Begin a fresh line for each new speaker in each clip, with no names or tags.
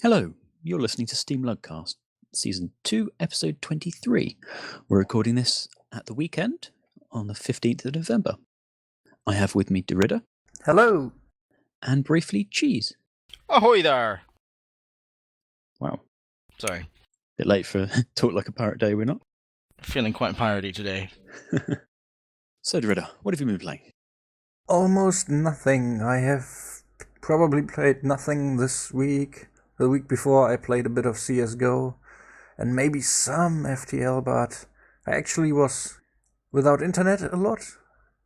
Hello, you're listening to SteamLUG Cast, Season 2, Episode 23. We're recording this at the weekend on the 15th of November. I have with me Derrida.
Hello.
And briefly, Cheese.
Ahoy there!
Wow.
Sorry.
Bit late for Talk Like a Pirate Day, we're not?
Feeling quite piratey today.
So, Derrida, what have you been playing?
Almost nothing. I have probably played nothing this week. The week before I played a bit of CSGO and maybe some FTL, but I actually was without internet a lot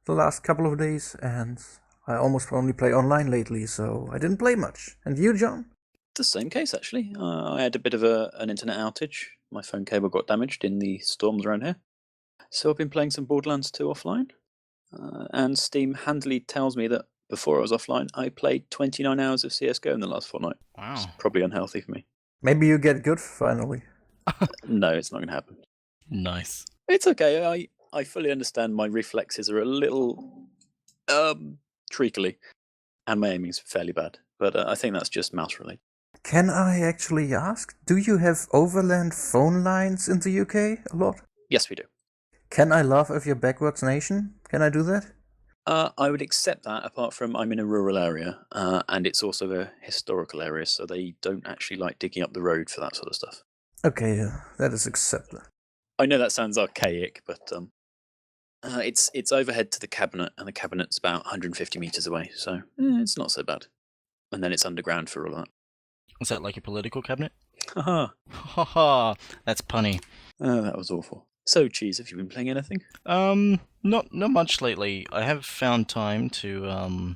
the last couple of days, and I almost only play online lately, so I didn't play much. And you, John?
The same case, actually. I had a bit of an internet outage. My phone cable got damaged in the storms around here. So I've been playing some Borderlands 2 offline. And Steam handily tells me that before I was offline, I played 29 hours of CSGO in the last fortnight.
Wow.
It's probably unhealthy for me.
Maybe you get good finally.
No, it's not going to happen.
Nice.
It's okay. I fully understand my reflexes are a little treacly, and my aiming's fairly bad. But I think that's just mouse related.
Can I actually ask, do you have overland phone lines in the UK a lot?
Yes, we do.
Can I laugh at your backwards nation? Can I do that?
I would accept that, apart from I'm in a rural area, and it's also a historical area, so they don't actually like digging up the road for that sort of stuff.
Okay, that is accepted.
I know that sounds archaic, but it's overhead to the cabinet, and the cabinet's about 150 metres away, so it's not so bad. And then it's underground for all of that.
Is that like a political cabinet?
Haha.
Haha, that's punny.
That was awful. So, Cheese, have you been playing anything?
Not much lately. I have found time to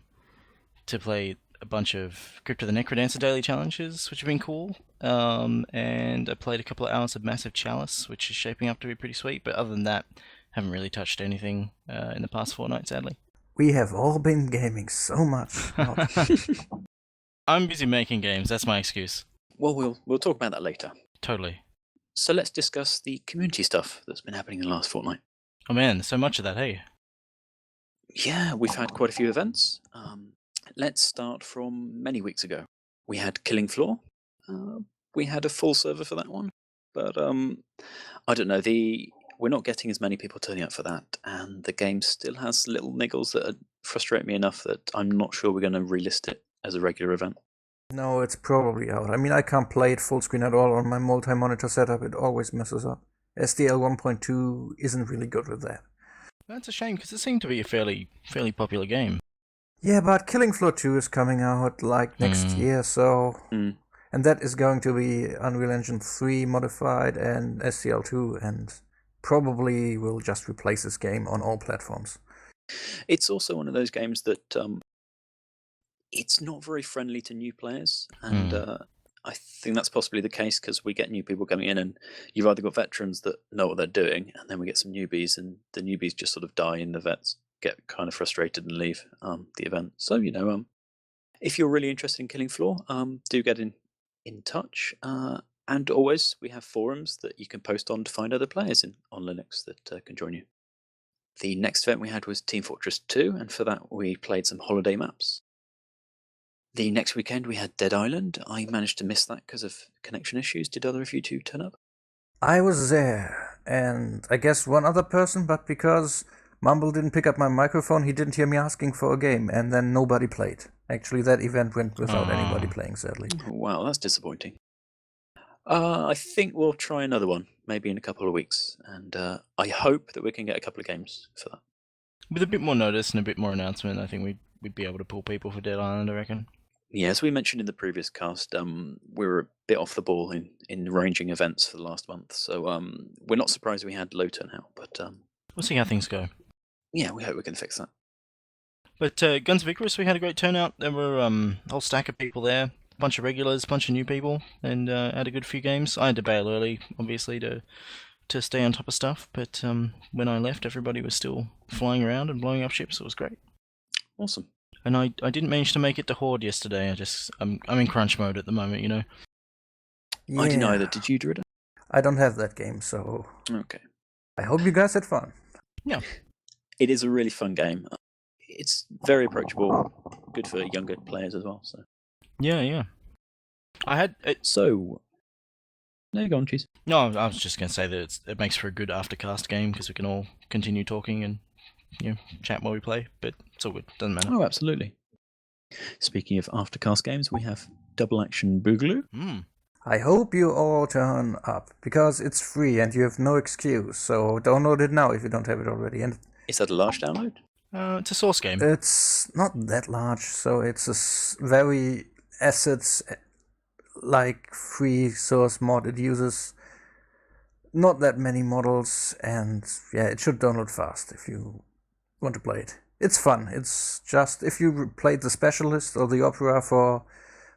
play a bunch of Crypt of the Necrodancer daily challenges, which have been cool. And I played a couple of hours of Massive Chalice, which is shaping up to be pretty sweet. But other than that, haven't really touched anything in the past fortnight, sadly.
We have all been gaming so much.
I'm busy making games. That's my excuse.
Well, we'll talk about that later.
Totally.
So let's discuss the community stuff that's been happening in the last fortnight.
Oh man, there's so much of that, hey?
Yeah, we've had quite a few events. Let's start from many weeks ago. We had Killing Floor. We had a full server for that one. But I don't know, we're not getting as many people turning up for that, and the game still has little niggles that frustrate me enough that I'm not sure we're going to relist it as a regular event.
No, it's probably out. I mean, I can't play it full screen at all on my multi-monitor setup. It always messes up. SDL 1.2 isn't really good with that.
That's a shame, because it seemed to be a fairly popular game.
Yeah, but Killing Floor 2 is coming out like next year, so... And that is going to be Unreal Engine 3 modified and SDL2, and probably will just replace this game on all platforms.
It's also one of those games that it's not very friendly to new players, and I think that's possibly the case because we get new people coming in, and you've either got veterans that know what they're doing, and then we get some newbies, and the newbies just sort of die, and the vets get kind of frustrated and leave the event. So, if you're really interested in Killing Floor, do get in touch. And always, we have forums that you can post on to find other players on Linux that can join you. The next event we had was Team Fortress 2, and for that we played some holiday maps. The next weekend we had Dead Island. I managed to miss that because of connection issues. Did either of you two turn up?
I was there, and I guess one other person, but because Mumble didn't pick up my microphone, he didn't hear me asking for a game, and then nobody played. Actually, that event went without anybody playing, sadly.
Wow, that's disappointing. I think we'll try another one, maybe in a couple of weeks, and I hope that we can get a couple of games for that.
With a bit more notice and a bit more announcement, I think we'd be able to pull people for Dead Island, I reckon.
Yeah, as we mentioned in the previous cast, we were a bit off the ball in arranging events for the last month, so we're not surprised we had low turnout, but
we'll see how things go.
Yeah, we hope we can fix that.
But Guns of Icarus, we had a great turnout. There were a whole stack of people there, a bunch of regulars, a bunch of new people, and had a good few games. I had to bail early, obviously, to stay on top of stuff, but when I left, everybody was still flying around and blowing up ships. It was great.
Awesome.
And I didn't manage to make it to Horde yesterday. I'm in crunch mode at the moment,
Yeah.
I didn't either. Did you, Derrida?
I don't have that game, so...
Okay.
I hope you guys had fun.
Yeah.
It is a really fun game. It's very approachable, good for younger players as well. So.
Yeah. I had
So, no, go on, Cheese.
no. I was just going to say that it makes for a good aftercast game because we can all continue talking and chat while we play. But it's all good. Doesn't matter.
Oh, absolutely. Speaking of aftercast games, we have Double Action Boogaloo.
I hope you all turn up, because it's free and you have no excuse, so download it now if you don't have it already. And
Is that a large download?
It's a source game.
it's not that large, so it's a very assets-like free source mod. It uses not that many models, and yeah, it should download fast if you want to play it. It's fun. It's just, if you played the Specialist or the Opera for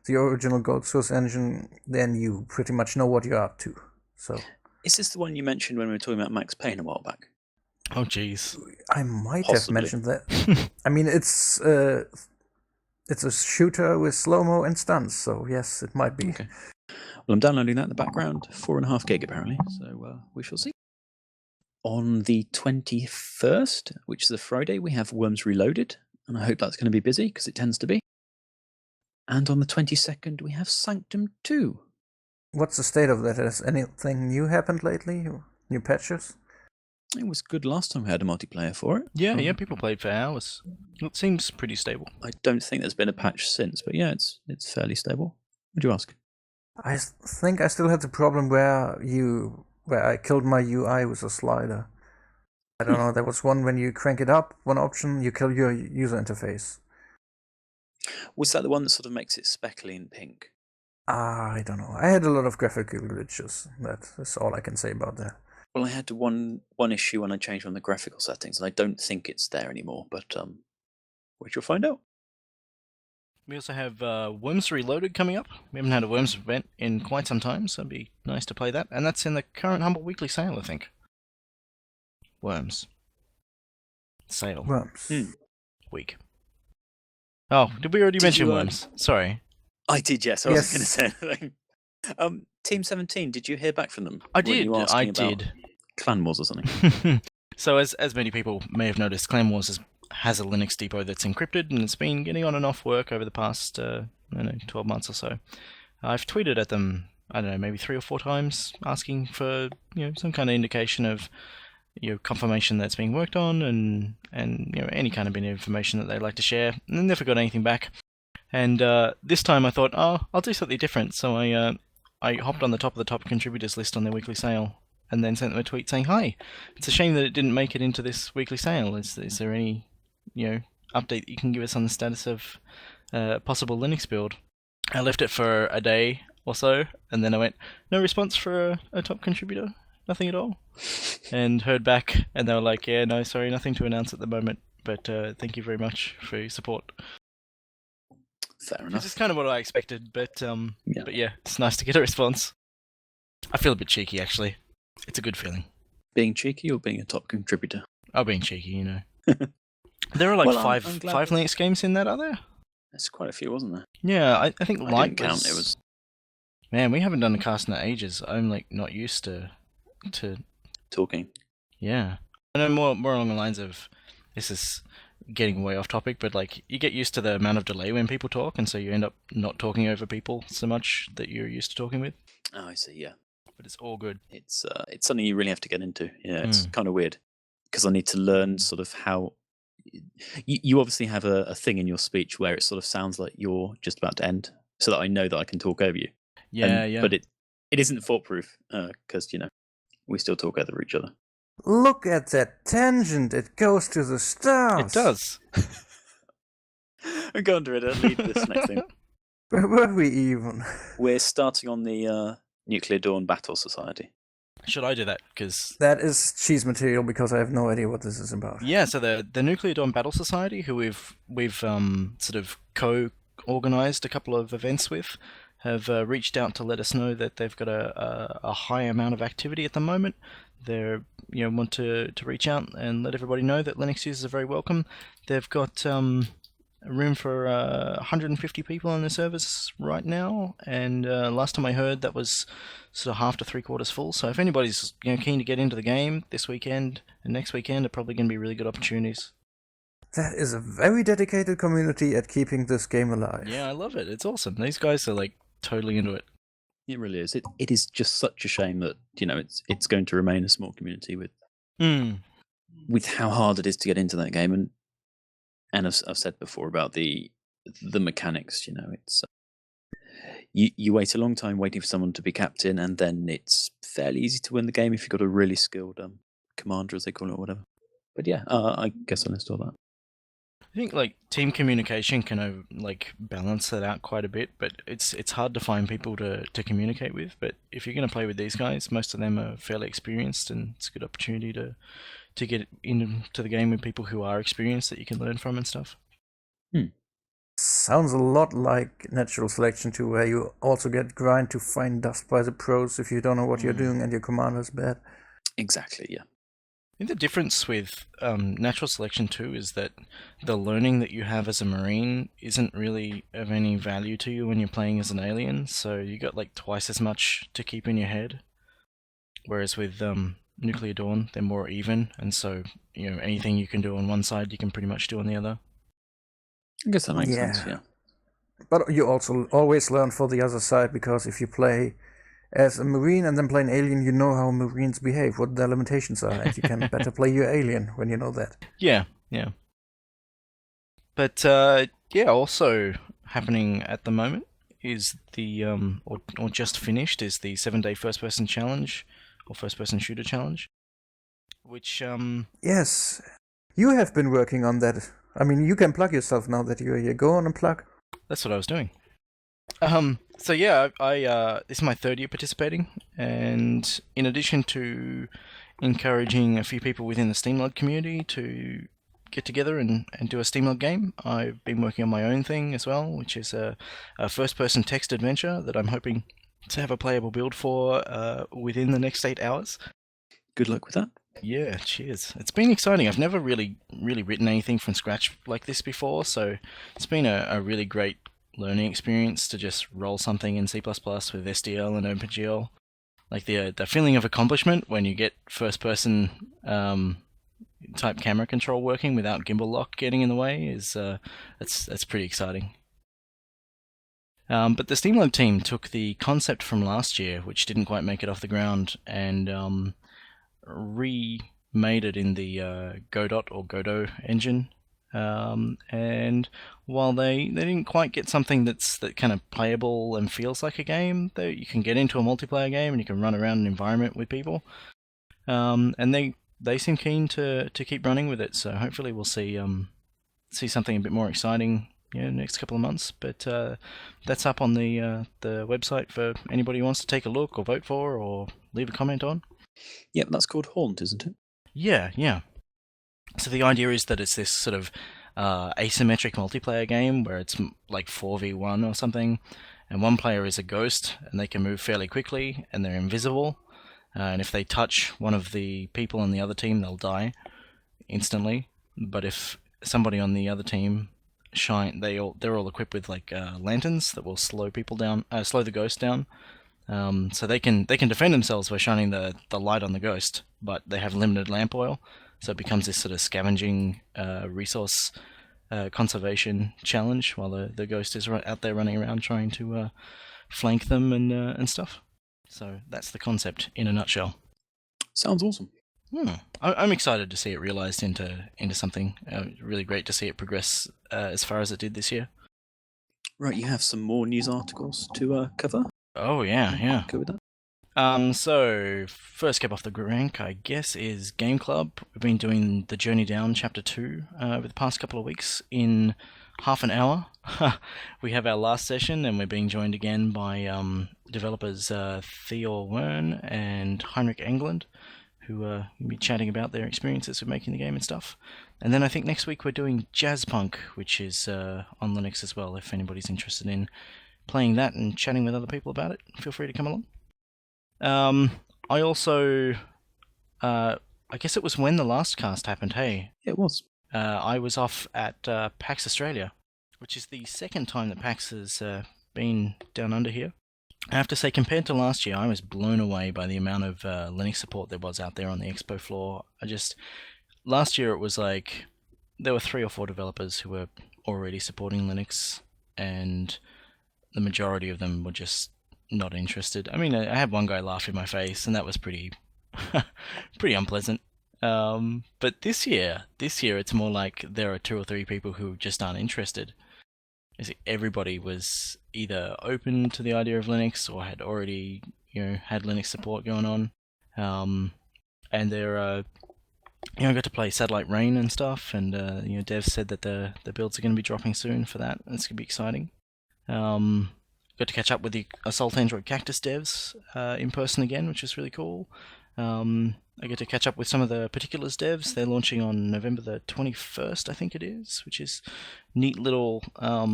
the original Gold Source engine, then you pretty much know what you're up to. So,
Is this the one you mentioned when we were talking about Max Payne a while back?
Oh, jeez.
I might
Possibly.
have mentioned that. I mean, it's a shooter with slow-mo and stunts, so yes, it might be.
Okay. Well, I'm downloading that in the background. 4.5 gig apparently, so we shall see. On the 21st, which is a Friday, we have Worms Reloaded, and I hope that's going to be busy, because it tends to be. And on the 22nd, we have Sanctum 2.
What's the state of that? Has anything new happened lately? New patches?
It was good last time we had a multiplayer for it.
Yeah, people played for hours. It seems pretty stable.
I don't think there's been a patch since, but yeah, it's fairly stable. Would you ask?
I think I still had the problem where I killed my UI with a slider. I don't know, there was one when you crank it up, one option, you kill your user interface.
Was that the one that sort of makes it speckly and pink?
I don't know. I had a lot of graphical glitches. That's all I can say about that.
Well, I had one issue when I changed on the graphical settings, and I don't think it's there anymore, but we shall find out.
We also have Worms Reloaded coming up. We haven't had a Worms event in quite some time, so it'd be nice to play that. And that's in the current Humble Weekly sale, I think. Worms. Sale.
Worms.
Week. Oh, did we already mention
you,
Worms? Sorry.
I did, yes. I wasn't going to say anything. Team 17, did you hear back from them?
I did. I did.
Clan Wars or something?
So, as many people may have noticed, Clan Wars has a Linux depot that's encrypted, and it's been getting on and off work over the past, 12 months or so. I've tweeted at them, I don't know, maybe 3 or 4 times, asking for some kind of indication of confirmation that's being worked on, and any kind of bit of information that they'd like to share. And I never got anything back. And this time I thought, I'll do something different. So I hopped on the top contributors list on their weekly sale, and then sent them a tweet saying, "Hi, it's a shame that it didn't make it into this weekly sale. Is there any update that you can give us on the status of possible Linux build?" I left it for a day or so, and then I went, "No response for a top contributor, nothing at all," and heard back, and they were like, "Yeah, no, sorry, nothing to announce at the moment, but thank you very much for your support."
Fair enough.
This is kind of what I expected, but yeah, it's nice to get a response. I feel a bit cheeky, actually. It's a good feeling.
Being cheeky or being a top contributor?
Oh, being cheeky, There are like
Well,
five
I'm glad
five Linux games in that, are there?
There's quite a few, wasn't there?
Yeah, I think
I
Light
didn't count. It was
Man, we haven't done a cast in ages. I'm like not used to
talking.
Yeah. I know more along the lines of, this is getting way off topic, but like you get used to the amount of delay when people talk, and so you end up not talking over people so much that you're used to talking with.
Oh, I see. Yeah,
but it's all good.
It's something you really have to get into. Yeah, it's kind of weird because I need to learn sort of how. You obviously have a thing in your speech where it sort of sounds like you're just about to end, so that I know that I can talk over you.
Yeah.
But it isn't fault-proof because we still talk over each other.
Look at that tangent! It goes to the stars!
It does.
Go on, Derrida, lead this next thing.
Where were we even?
We're starting on the Nuclear Dawn Battle Society.
Should I do that? Because
that is cheese material, because I have no idea what this is about.
Yeah, so the Nuclear Dawn Battle Society, who we've sort of co-organized a couple of events with, have reached out to let us know that they've got a high amount of activity at the moment. They want to reach out and let everybody know that Linux users are very welcome. They've got room for 150 people on the servers right now, and last time I heard that was sort of half to 3/4 full. So if anybody's keen to get into the game this weekend and next weekend, are probably going to be really good opportunities.
That is a very dedicated community at keeping this game alive.
Yeah, I love it. It's awesome. These guys are like totally into it.
It really is. It is just such a shame that it's going to remain a small community with how hard it is to get into that game, and I've said before about the mechanics. It's you wait a long time waiting for someone to be captain, and then it's fairly easy to win the game if you've got a really skilled commander, as they call it, or whatever. But yeah, I guess I'll install that.
I think like team communication can balance that out quite a bit, but it's hard to find people to communicate with. But if you're going to play with these guys, most of them are fairly experienced, and it's a good opportunity to get into the game with people who are experienced that you can learn from and stuff.
Sounds a lot like Natural Selection 2, where you also get grind to find dust by the pros if you don't know what you're doing and your commander's bad.
Exactly, yeah.
I think the difference with Natural Selection 2 is that the learning that you have as a Marine isn't really of any value to you when you're playing as an alien, so you got like twice as much to keep in your head. Whereas with Nuclear Dawn, they're more even, and so anything you can do on one side, you can pretty much do on the other.
I guess that makes sense, yeah.
But you also always learn for the other side, because if you play as a Marine and then play an alien, you know how Marines behave, what their limitations are, and you can better play your alien when you know that.
Yeah. But also happening at the moment is the or just finished is the 7-day first-person challenge or first-person shooter challenge, which
Yes, you have been working on that. I mean, you can plug yourself now that you're here. Go on and plug.
That's what I was doing. So yeah, I this is my third year participating, and in addition to encouraging a few people within the SteamLUG community to get together and do a SteamLUG game, I've been working on my own thing as well, which is a first-person text adventure that I'm hoping to have a playable build for within the next 8 hours.
Good luck with that.
Yeah, cheers. It's been exciting. I've never really written anything from scratch like this before, so it's been a really great learning experience to just roll something in C++ with SDL and OpenGL. Like the feeling of accomplishment when you get first-person type camera control working without gimbal lock getting in the way is that's pretty exciting. But the SteamLUG team took the concept from last year, which didn't quite make it off the ground, and remade it in the Godot or Godot engine. And while they didn't quite get something that kind of playable and feels like a game, though you can get into a multiplayer game and you can run around an environment with people. And they seem keen to keep running with it, so hopefully we'll see something a bit more exciting next couple of months. But that's up on the website for anybody who wants to take a look or vote for or leave a comment on.
Yep, that's called Haunt, isn't it?
Yeah. So the idea is that it's this sort of asymmetric multiplayer game where it's like 4v1 or something, and one player is a ghost and they can move fairly quickly and they're invisible, and if they touch one of the people on the other team, they'll die instantly. But if somebody on the other team they're all equipped with like lanterns that will slow people down, slow the ghost down. So they can defend themselves by shining the light on the ghost, but they have limited lamp oil, so it becomes this sort of scavenging resource conservation challenge while the ghost is out there running around trying to flank them and stuff. So that's the concept in a nutshell.
Sounds awesome.
I'm excited to see it realized into something. Really great to see it progress as far as it did this year.
Right, you have some more news articles to cover?
Oh, yeah.
Go with that.
So, first cap off the rank, I guess, is Game Club. We've been doing the Journey Down Chapter 2 over the past couple of weeks in half an hour. We have our last session, and we're being joined again by developers Theo Wern and Heinrich England, who will be chatting about their experiences with making the game and stuff. And then I think next week we're doing Jazzpunk, which is on Linux as well. If anybody's interested in playing that and chatting with other people about it, feel free to come along. I also, I guess it was when the last cast happened, hey?
It was.
I was off at PAX Australia, which is the second time that PAX has been down under here. I have to say, compared to last year, I was blown away by the amount of Linux support there was out there on the expo floor. Last year it was like, there were 3 or 4 developers who were already supporting Linux, and the majority of them were just not interested. I mean, I had one guy laugh in my face, and that was pretty pretty unpleasant. But this year it's more like there are 2 or 3 people who just aren't interested. Everybody was either open to the idea of Linux or had already, had Linux support going on. And they're, got to play Satellite Rain and stuff, and devs said that the builds are going to be dropping soon for that. It's going to be exciting. Got to catch up with the Assault Android Cactus devs in person again, which is really cool. I get to catch up with some of the Particulars devs. They're launching on November the 21st, I think it is, which is neat little, I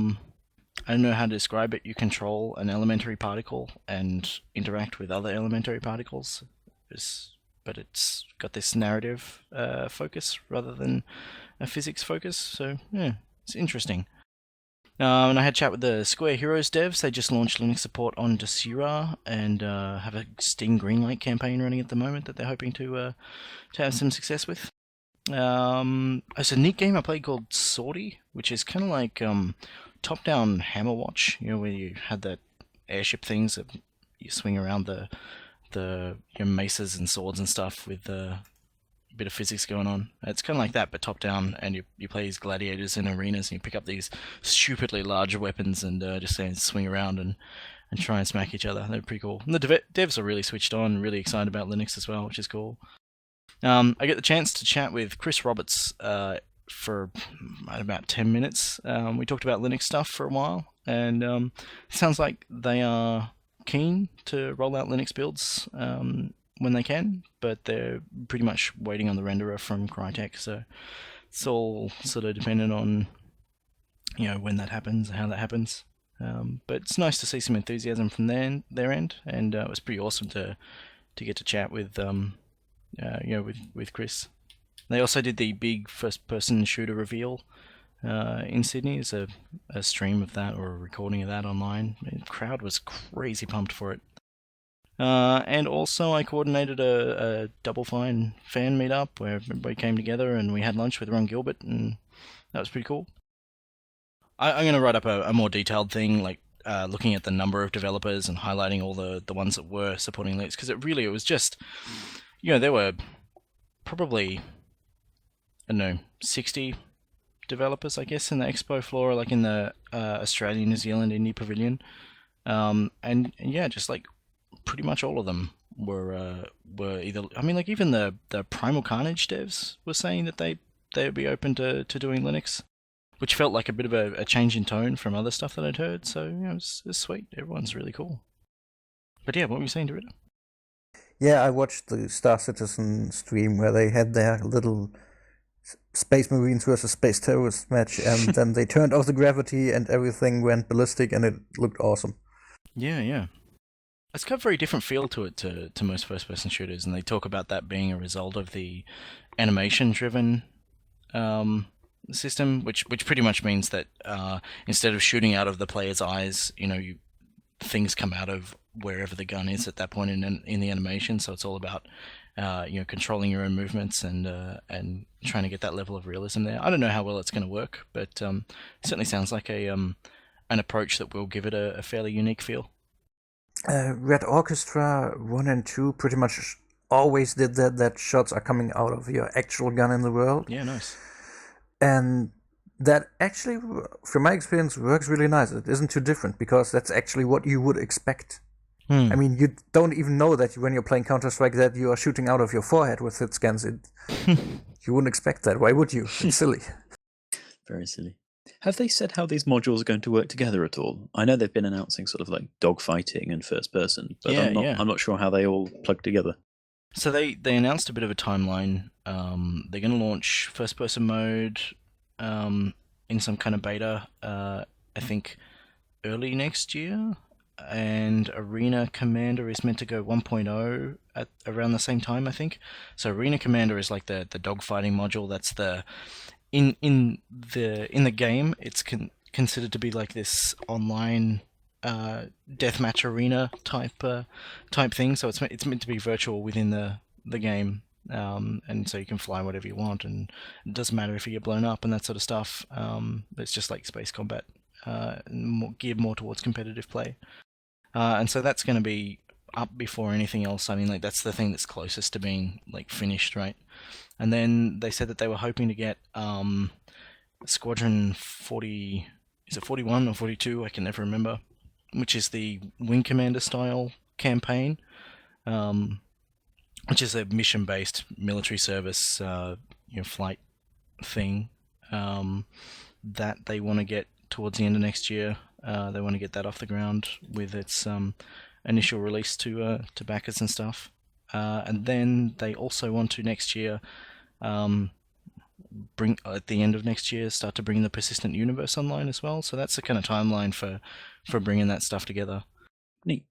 don't know how to describe it. You control an elementary particle and interact with other elementary particles, but it's got this narrative focus rather than a physics focus, so yeah, it's interesting. And I had a chat with the Square Heroes devs. They just launched Linux support on Desura and have a Steam Greenlight campaign running at the moment that they're hoping to have some success with. It's a neat game I played called Sortie, which is kind of like top-down Hammerwatch, where you had that airship things that you swing around the maces and swords and stuff with a bit of physics going on. It's kind of like that, but top down, and you play as gladiators in arenas, and you pick up these stupidly large weapons and just swing around and try and smack each other. They're pretty cool. And the devs are really switched on, really excited about Linux as well, which is cool. I get the chance to chat with Chris Roberts for about 10 minutes. We talked about Linux stuff for a while, and it sounds like they are keen to roll out Linux builds when they can, but they're pretty much waiting on the renderer from Crytek, so it's all sort of dependent on when that happens, how that happens. But it's nice to see some enthusiasm from their end, and it was pretty awesome to get to chat with with Chris. They also did the big first-person shooter reveal in Sydney. There's a stream of that, or a recording of that online. The crowd was crazy pumped for it. And also I coordinated a Double Fine fan meetup where everybody came together and we had lunch with Ron Gilbert, and that was pretty cool. I'm going to write up a more detailed thing, like looking at the number of developers and highlighting all the ones that were supporting Linux, because it was just, there were probably, I don't know, 60 developers, I guess, in the expo floor, like in the Australia, New Zealand Indie Pavilion. And yeah, just like pretty much all of them were either, I mean, like even the Primal Carnage devs were saying that they would be open to doing Linux, which felt like a bit of a change in tone from other stuff that I'd heard. So it was sweet. Everyone's really cool. But yeah, what were you saying, Dorita?
Yeah, I watched the Star Citizen stream where they had their little Space Marines versus Space Terrorists match, and then they turned off the gravity and everything went ballistic, and it looked awesome.
Yeah. It's got a very different feel to it to most first-person shooters, and they talk about that being a result of the animation-driven system, which pretty much means that instead of shooting out of the player's eyes, things come out of wherever the gun is at that point in the animation. So it's all about controlling your own movements and trying to get that level of realism there. I don't know how well it's going to work, but it certainly sounds like an approach that will give it a fairly unique feel.
Red Orchestra 1 and 2 pretty much always did that shots are coming out of your actual gun in the world.
Yeah, nice.
And that actually, from my experience, works really nice. It isn't too different, because that's actually what you would expect. I mean, you don't even know that when you're playing Counter-Strike that you are shooting out of your forehead with hit scans. You wouldn't expect that. Why would you? It's silly.
Very silly. Have they said how these modules are going to work together at all? I know they've been announcing sort of like dogfighting and first person, but I'm not sure how they all plug together.
So they announced a bit of a timeline. They're going to launch first person mode in some kind of beta, I think early next year, and Arena Commander is meant to go 1.0 at around the same time, I think. So Arena Commander is like the dogfighting module. That's the in the game, it's considered to be like this online deathmatch arena type thing. So it's meant to be virtual within the game, and so you can fly whatever you want, and it doesn't matter if you get blown up and that sort of stuff. It's just like space combat. geared more towards competitive play. And so that's going to be up before anything else. I mean, like that's the thing that's closest to being like finished, right? And then they said that they were hoping to get Squadron 40, is it 41 or 42? I can never remember, which is the Wing Commander style campaign, which is a mission-based military service, flight thing that they want to get towards the end of next year. They want to get that off the ground with its initial release to backers and stuff. And then they also want to next year bring at the end of next year start to bring the Persistent Universe online as well. So that's the kind of timeline for bringing that stuff together.
Neat.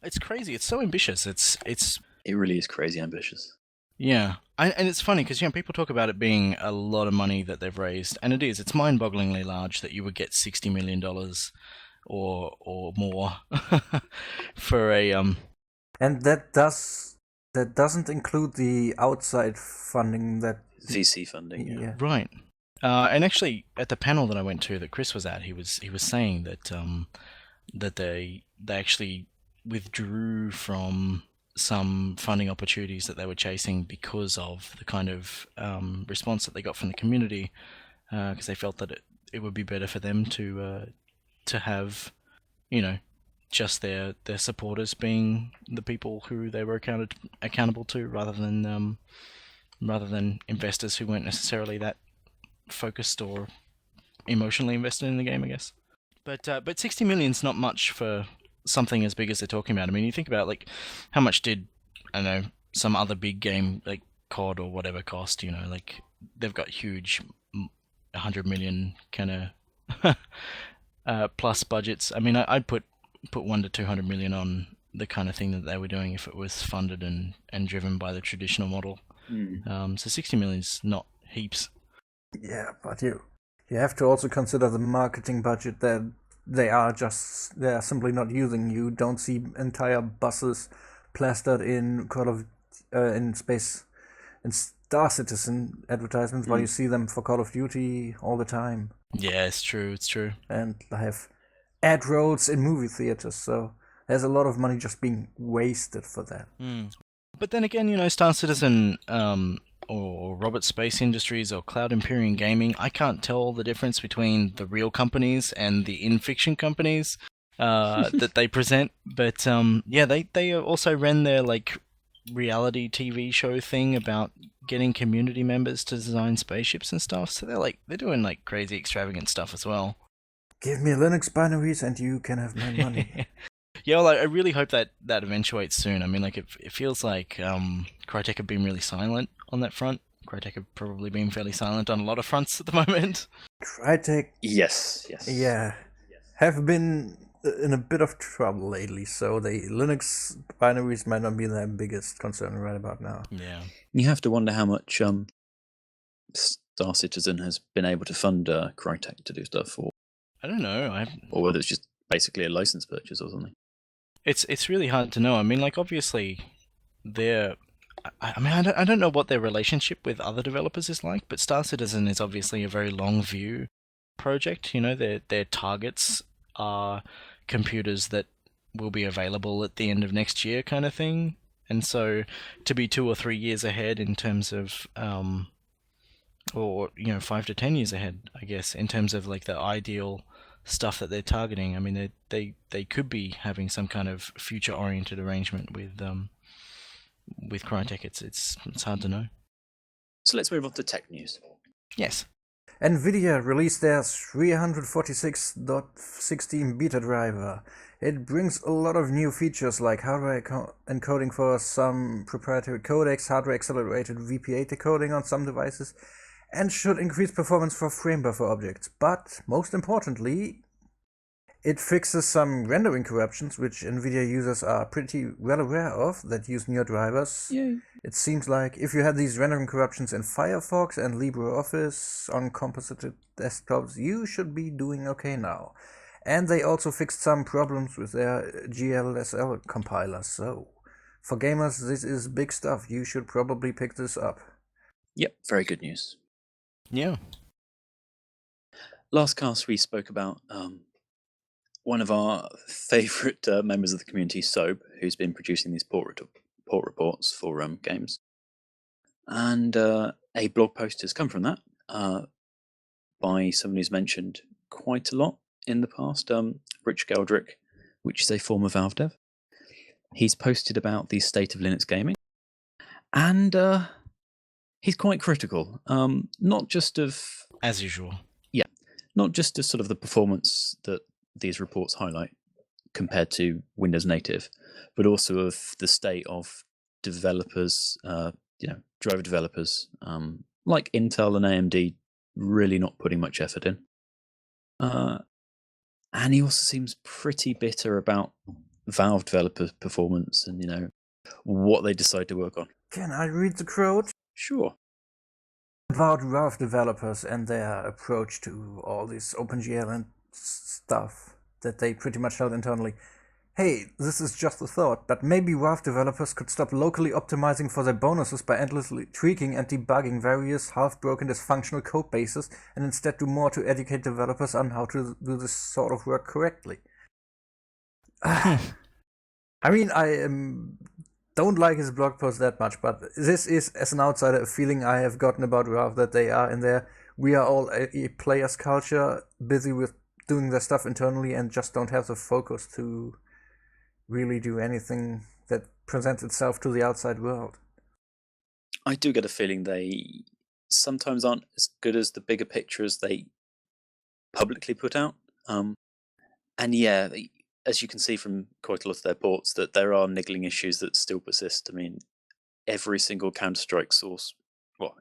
It's crazy. It's so ambitious.
It really is crazy ambitious.
Yeah, and it's funny because people talk about it being a lot of money that they've raised, and it is. It's mind-bogglingly large that you would get $60 million or more for a
And that doesn't include the outside funding that
VC funding. Yeah.
Right. And actually, at the panel that I went to that Chris was at, he was saying that that they actually withdrew from some funding opportunities that they were chasing because of the kind of response that they got from the community, because they felt that it would be better for them to have, just their supporters being the people who they were accountable to, rather than investors who weren't necessarily that focused or emotionally invested in the game, I guess. But 60 million's not much for something as big as they're talking about. I mean, you think about like how much did, I don't know, some other big game like COD or whatever cost, like they've got huge 100 million kind of plus budgets. I mean, I'd put 1 to 200 million on the kind of thing that they were doing if it was funded and driven by the traditional model. So 60 million is not heaps.
Yeah, but you have to also consider the marketing budget that they are simply not using. You don't see entire buses plastered in in Star Citizen advertisements, while you see them for Call of Duty all the time.
Yeah, it's true.
And I have ad rolls in movie theaters, so there's a lot of money just being wasted for that.
But then again, Star Citizen or Robert Space Industries or Cloud Imperium Gaming, I can't tell the difference between the real companies and the in-fiction companies that they present. But they also ran their like reality TV show thing about getting community members to design spaceships and stuff. So they're doing like crazy extravagant stuff as well.
Give me Linux binaries and you can have my money.
Yeah, well, I really hope that eventuates soon. I mean, like, it feels like Crytek have been really silent on that front. Crytek have probably been fairly silent on a lot of fronts at the moment.
Crytek...
Yes.
Yeah, have been in a bit of trouble lately, so the Linux binaries might not be their biggest concern right about now.
Yeah.
You have to wonder how much Star Citizen has been able to fund Crytek to do stuff, or
I don't know.
Or whether it's just basically a license purchase or something.
It's really hard to know. I mean, like, obviously, I don't know what their relationship with other developers is like, but Star Citizen is obviously a very long view project. Their targets are computers that will be available at the end of next year, kind of thing. And so, to be 2 or 3 years ahead in terms of, or 5 to 10 years ahead, I guess, in terms of like the ideal stuff that they're targeting. I mean, they could be having some kind of future-oriented arrangement with Crytek. It's hard to know.
So let's move on to tech news.
Yes.
NVIDIA released their 346.16 beta driver. It brings a lot of new features like hardware encoding for some proprietary codecs, hardware accelerated VP8 decoding on some devices, and should increase performance for frame buffer objects. But most importantly, it fixes some rendering corruptions, which NVIDIA users are pretty well aware of that use newer drivers.
Yay.
It seems like if you had these rendering corruptions in Firefox and LibreOffice on composited desktops, you should be doing okay now. And they also fixed some problems with their GLSL compiler, so for gamers this is big stuff. You should probably pick this up.
Yep, very good news.
Yeah.
last cast we spoke about one of our favourite members of the community, Soap, who's been producing these port reports for games. And a blog post has come from that by someone who's mentioned quite a lot in the past, Rich Geldrick, which is a former Valve dev. He's posted about the state of Linux gaming, and he's quite critical, not just of...
As usual.
Yeah, not just of sort of the performance that these reports highlight compared to Windows native, but also of the state of developers, driver developers, like Intel and AMD, really not putting much effort in. And he also seems pretty bitter about Valve developer performance and, what they decide to work on.
Can I read the quote?
Sure.
About Valve developers and their approach to all this OpenGL and stuff that they pretty much held internally. Hey, this is just a thought, but maybe Valve developers could stop locally optimizing for their bonuses by endlessly tweaking and debugging various half-broken dysfunctional code bases and instead do more to educate developers on how to do this sort of work correctly. I mean, I don't like his blog post that much, but this is, as an outsider, a feeling I have gotten about Valve, that they are in there. We are all a players culture, busy with doing their stuff internally and just don't have the focus to really do anything that presents itself to the outside world.
I do get a feeling they sometimes aren't as good as the bigger pictures they publicly put out. And yeah, as you can see from quite a lot of their ports, that there are niggling issues that still persist. I mean, every single Counter-Strike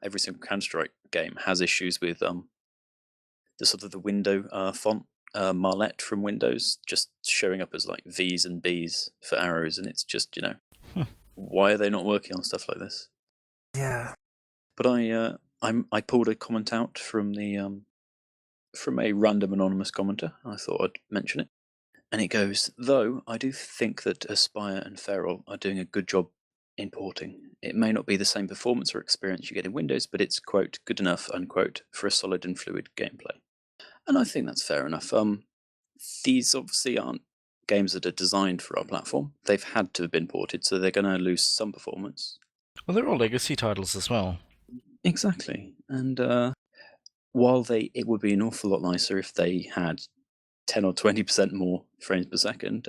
every single Counter-Strike game has issues with the sort of the window font, Marlet from Windows, just showing up as like V's and B's for arrows, and it's just, why are they not working on stuff like this?
Yeah.
But I pulled a comment out from the from a random anonymous commenter. I thought I'd mention it. And it goes, though I do think that Aspire and Feral are doing a good job importing. It may not be the same performance or experience you get in Windows, but it's, quote, good enough, unquote, for a solid and fluid gameplay. And I think that's fair enough. These obviously aren't games that are designed for our platform. They've had to have been ported, so they're going to lose some performance.
Well, they're all legacy titles as well.
Exactly. And while it would be an awful lot nicer if they had 10 or 20% more frames per second,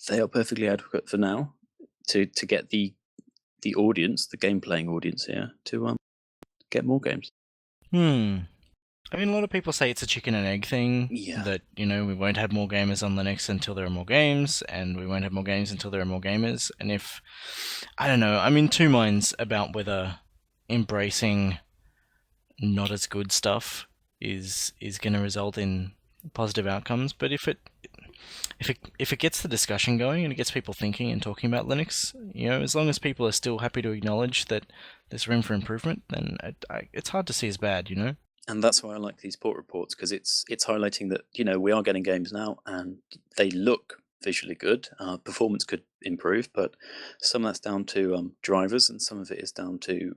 they are perfectly adequate for now to get the audience, the game playing audience here, to get more games.
I mean, a lot of people say it's a chicken and egg thing.
Yeah.
That, we won't have more gamers on Linux until there are more games, and we won't have more games until there are more gamers. And I don't know, I'm in two minds about whether embracing not as good stuff is going to result in positive outcomes. But if it gets the discussion going and it gets people thinking and talking about Linux, as long as people are still happy to acknowledge that there's room for improvement, then it's hard to see as bad,
And that's why I like these port reports, because it's highlighting that, we are getting games now and they look visually good. Performance could improve, but some of that's down to drivers, and some of it is down to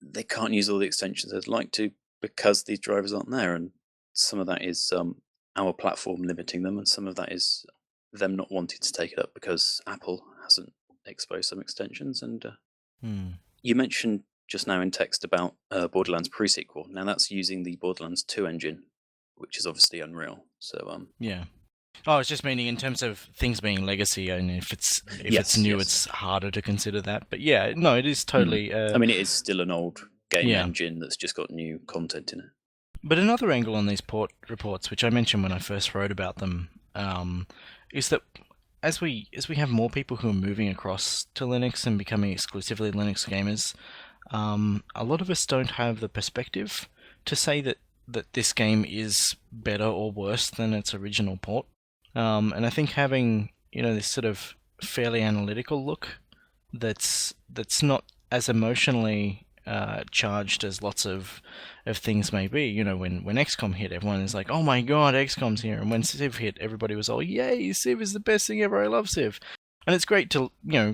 they can't use all the extensions they'd like to because these drivers aren't there. And some of that is our platform limiting them, and some of that is them not wanting to take it up because Apple hasn't exposed some extensions. And you mentioned just now in text about Borderlands pre-sequel. Now that's using the Borderlands 2 engine, which is obviously Unreal. So
yeah. Oh, it's just meaning in terms of things being legacy, and if it's new, it's harder to consider that. But yeah, no, it is totally.
I mean, it is still an old game engine that's just got new content in it.
But another angle on these port reports, which I mentioned when I first wrote about them, is that as we have more people who are moving across to Linux and becoming exclusively Linux gamers, a lot of us don't have the perspective to say that this game is better or worse than its original port. And I think having this sort of fairly analytical look that's not as emotionally charged as lots of things may be. When XCOM hit, everyone is like, "Oh my god, XCOM's here!" And when Civ hit, everybody was all, "Yay, Civ is the best thing ever! I love Civ." And it's great to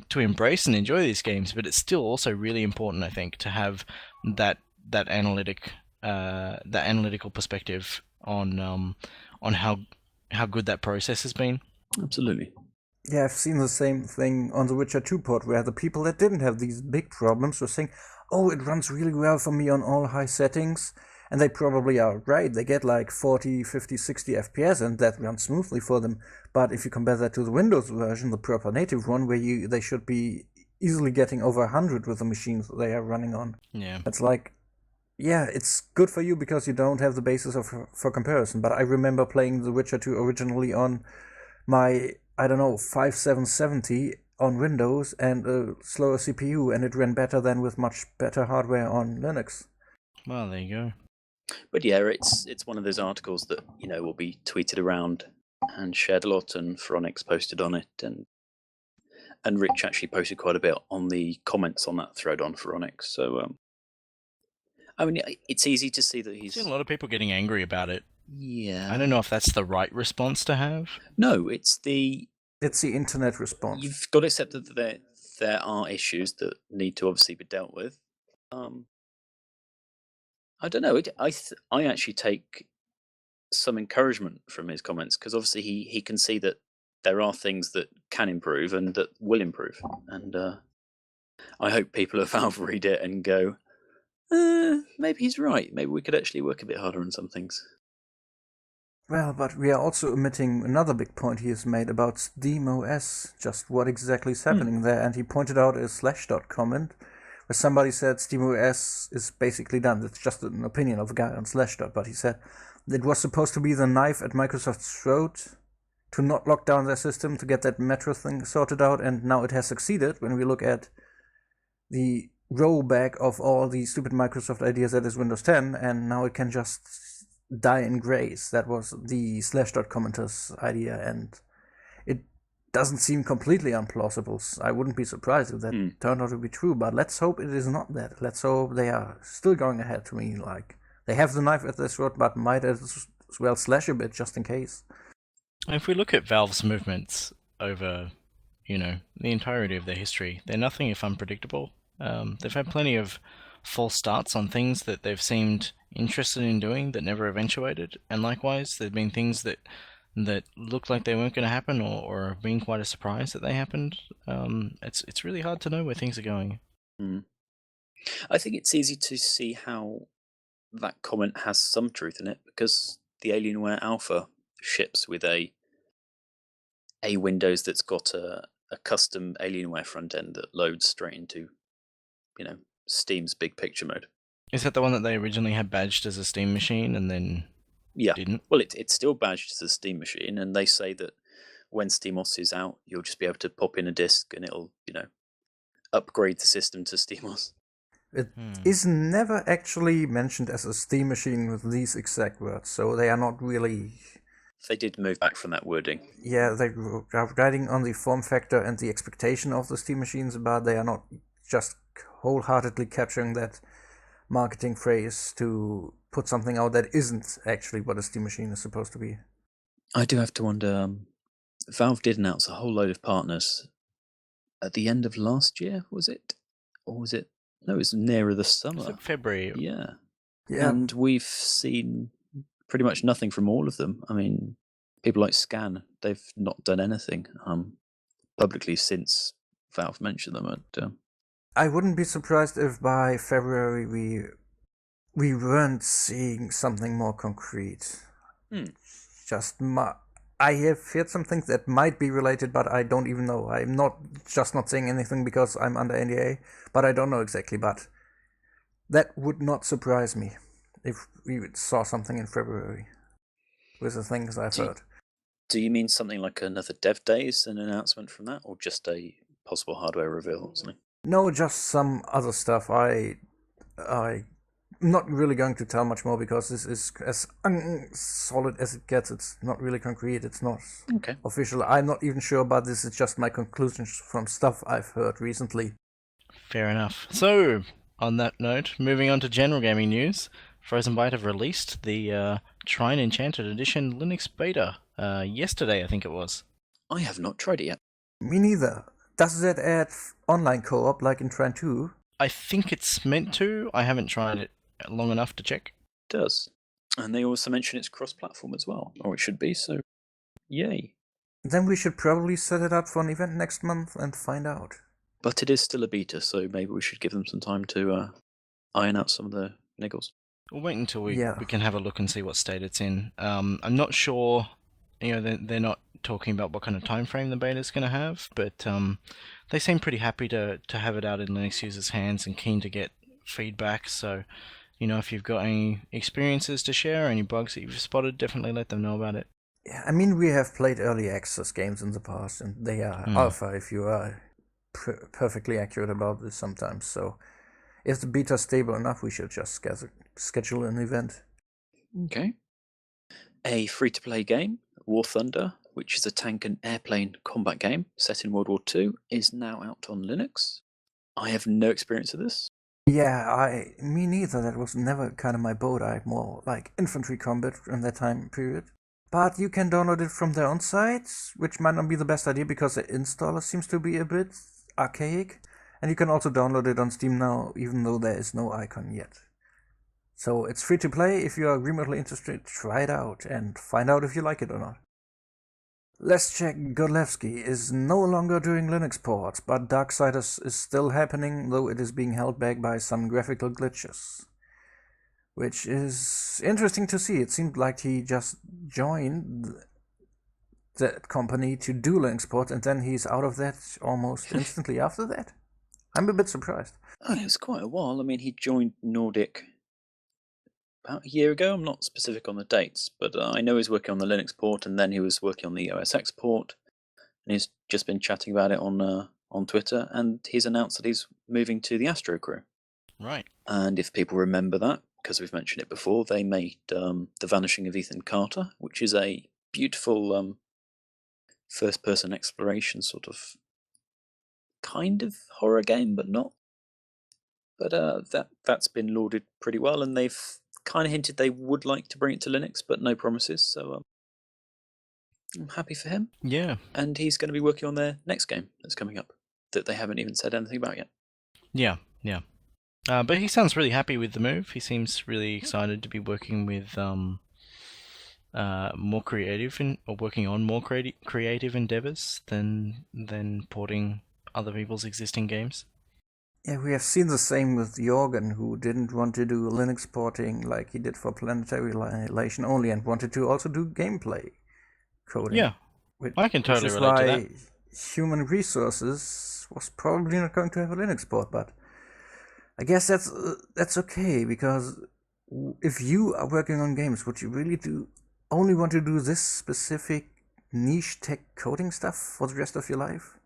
to embrace and enjoy these games, but it's still also really important, I think, to have that analytic that analytical perspective on how good that process has been.
Absolutely.
Yeah, I've seen the same thing on the Witcher 2 port, where the people that didn't have these big problems were saying, oh, it runs really well for me on all high settings. And they probably are right. They get like 40, 50, 60 FPS, and that runs smoothly for them. But if you compare that to the Windows version, the proper native one, where they should be easily getting over 100 with the machines they are running on.
Yeah.
It's like, yeah, it's good for you because you don't have the basis for comparison. But I remember playing The Witcher 2 originally on my, I don't know, 5770 on Windows and a slower CPU, and it ran better than with much better hardware on Linux.
Well, there you go.
But yeah, it's one of those articles that, will be tweeted around and shared a lot, and Phoronix posted on it, and Rich actually posted quite a bit on the comments on that thread on Phoronix. So, I mean, it's easy to see that
I've seen a lot of people getting angry about it.
Yeah.
I don't know if that's the right response to have.
No, it's the
internet response.
You've got to accept that there are issues that need to obviously be dealt with. I don't know. I actually take some encouragement from his comments, because obviously he can see that there are things that can improve and that will improve, and I hope people at Valve read it and go, maybe he's right. Maybe we could actually work a bit harder on some things.
Well, but we are also omitting another big point he has made about SteamOS, just what exactly is happening there, and he pointed out a Slashdot comment where somebody said SteamOS is basically done. That's just an opinion of a guy on Slashdot, but he said it was supposed to be the knife at Microsoft's throat to not lock down their system, to get that Metro thing sorted out, and now it has succeeded when we look at the rollback of all the stupid Microsoft ideas that is Windows 10, and now it can just die in grace. That was the Slashdot commenter's idea, and it doesn't seem completely implausible. I wouldn't be surprised if that turned out to be true, but let's hope it is not that. Let's hope they are still going ahead. To me, like, they have the knife at their throat, but might as well slash a bit just in case.
If we look at Valve's movements over, the entirety of their history, they're nothing if unpredictable. They've had plenty of false starts on things that they've seemed interested in doing that never eventuated, and likewise, there've been things that looked like they weren't going to happen, or have been quite a surprise that they happened. It's really hard to know where things are going.
I think it's easy to see how that comment has some truth in it, because the Alienware Alpha ships with a Windows that's got a custom Alienware front end that loads straight into, Steam's big picture mode.
Is that the one that they originally had badged as a Steam machine and then didn't?
Well, it's still badged as a Steam machine, and they say that when SteamOS is out, you'll just be able to pop in a disk and it'll, upgrade the system to SteamOS.
It is never actually mentioned as a Steam machine with these exact words, so they are not really...
They did move back from that wording.
Yeah, they are writing on the form factor and the expectation of the Steam machines, but they are not just wholeheartedly capturing that marketing phrase to put something out that isn't actually what a Steam machine is supposed to be.
I do have to wonder, Valve did announce a whole load of partners at the end of last year, was it? Or was it? No, it was nearer the summer.
Was it February?
Yeah. And we've seen pretty much nothing from all of them. I mean, people like Scan, they've not done anything publicly since Valve mentioned them.
I wouldn't be surprised if by February we weren't seeing something more concrete. I have heard some things that might be related, but I don't even know. I'm not saying anything because I'm under NDA, but I don't know exactly. But that would not surprise me if we saw something in February with the things I've heard.
Do you mean something like another Dev Days, an announcement from that, or just a possible hardware reveal or something?
No, just some other stuff. I'm not really going to tell much more because this is as solid as it gets. It's not really concrete. It's not official. I'm not even sure, but this is just my conclusions from stuff I've heard recently.
Fair enough. So, on that note, moving on to general gaming news, Frozen Byte have released the Trine Enchanted Edition Linux beta yesterday, I think it was.
I have not tried it yet.
Me neither. Does that add online co-op like in Trine 2?
I think it's meant to. I haven't tried it long enough to check.
does. And they also mention it's cross-platform as well, or it should be, so yay.
Then we should probably set it up for an event next month and find out.
But it is still a beta, so maybe we should give them some time to iron out some of the niggles.
We'll wait until we
Yeah.
can have a look and see what state it's in. I'm not sure, they're not talking about what kind of time frame the beta is going to have, but they seem pretty happy to have it out in Linux users' hands and keen to get feedback. So, if you've got any experiences to share, any bugs that you've spotted, definitely let them know about it.
Yeah, I mean, we have played early access games in the past, and they are alpha if you are perfectly accurate about this sometimes. So if the beta is stable enough, we should just schedule an event.
Okay. A free-to-play game, War Thunder, which is a tank and airplane combat game set in World War II, is now out on Linux. I have no experience of this.
Yeah, me neither. That was never kind of my boat. I more like infantry combat in that time period. But you can download it from their own site, which might not be the best idea because the installer seems to be a bit archaic. And you can also download it on Steam now, even though there is no icon yet. So it's free to play. If you are remotely interested, try it out and find out if you like it or not. Leszek Godlewski is no longer doing Linux ports, but Darksiders is still happening, though it is being held back by some graphical glitches. Which is interesting to see. It seemed like he just joined that company to do Linux port, and then he's out of that almost instantly after that. I'm a bit surprised.
Oh, it was quite a while. I mean, he joined Nordic about a year ago. I'm not specific on the dates, but I know he's working on the Linux port, and then he was working on the OS X port, and he's just been chatting about it on Twitter, and he's announced that he's moving to the Astro Crew.
Right.
And if people remember that, because we've mentioned it before, they made The Vanishing of Ethan Carter, which is a beautiful first-person exploration sort of kind of horror game, but not. But that's been lauded pretty well, and they've kind of hinted they would like to bring it to Linux, but no promises. So I'm happy for him.
Yeah.
And he's going to be working on their next game that's coming up that they haven't even said anything about yet.
Yeah. But he sounds really happy with the move. He seems really excited to be working with more creative or working on more creative endeavors than porting other people's existing games.
Yeah, we have seen the same with Jorgen, who didn't want to do Linux porting like he did for Planetary Annihilation only, and wanted to also do gameplay coding.
Yeah, I can totally relate to that.
Human Resources was probably not going to have a Linux port, but I guess that's okay, because if you are working on games, would you really only want to do this specific niche tech coding stuff for the rest of your life?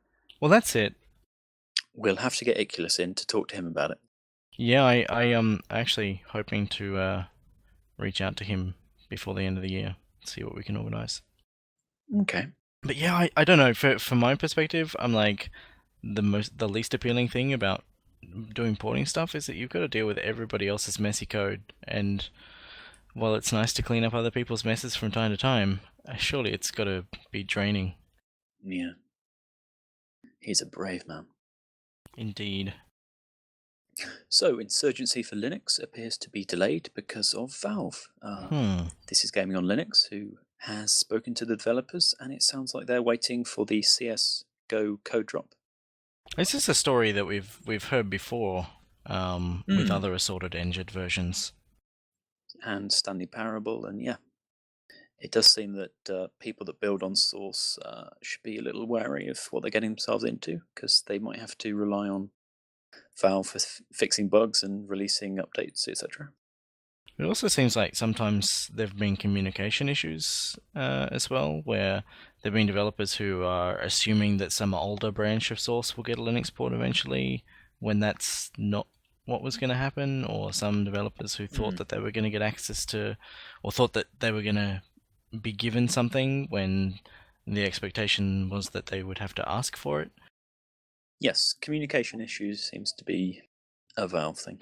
Well, that's it.
We'll have to get Iculus in to talk to him about it.
Yeah, I am actually hoping to reach out to him before the end of the year, see what we can organise.
Okay.
But yeah, I don't know. From my perspective, I'm like the least appealing thing about doing porting stuff is that you've got to deal with everybody else's messy code, and while it's nice to clean up other people's messes from time to time, surely it's got to be draining.
Yeah. He's a brave man.
Indeed.
So, Insurgency for Linux appears to be delayed because of Valve. This is Gaming on Linux, who has spoken to the developers, and it sounds like they're waiting for the CSGO code drop.
This is a story that we've heard before with other assorted engine versions.
And Stanley Parable, and yeah. It does seem that people that build on source should be a little wary of what they're getting themselves into, because they might have to rely on Valve for fixing bugs and releasing updates, etc.
It also seems like sometimes there have been communication issues as well, where there have been developers who are assuming that some older branch of Source will get a Linux port eventually, when that's not what was going to happen, or some developers who thought that they were going to get access to, or thought that they were going to be given something when the expectation was that they would have to ask for it.
Yes, communication issues seems to be a Valve thing.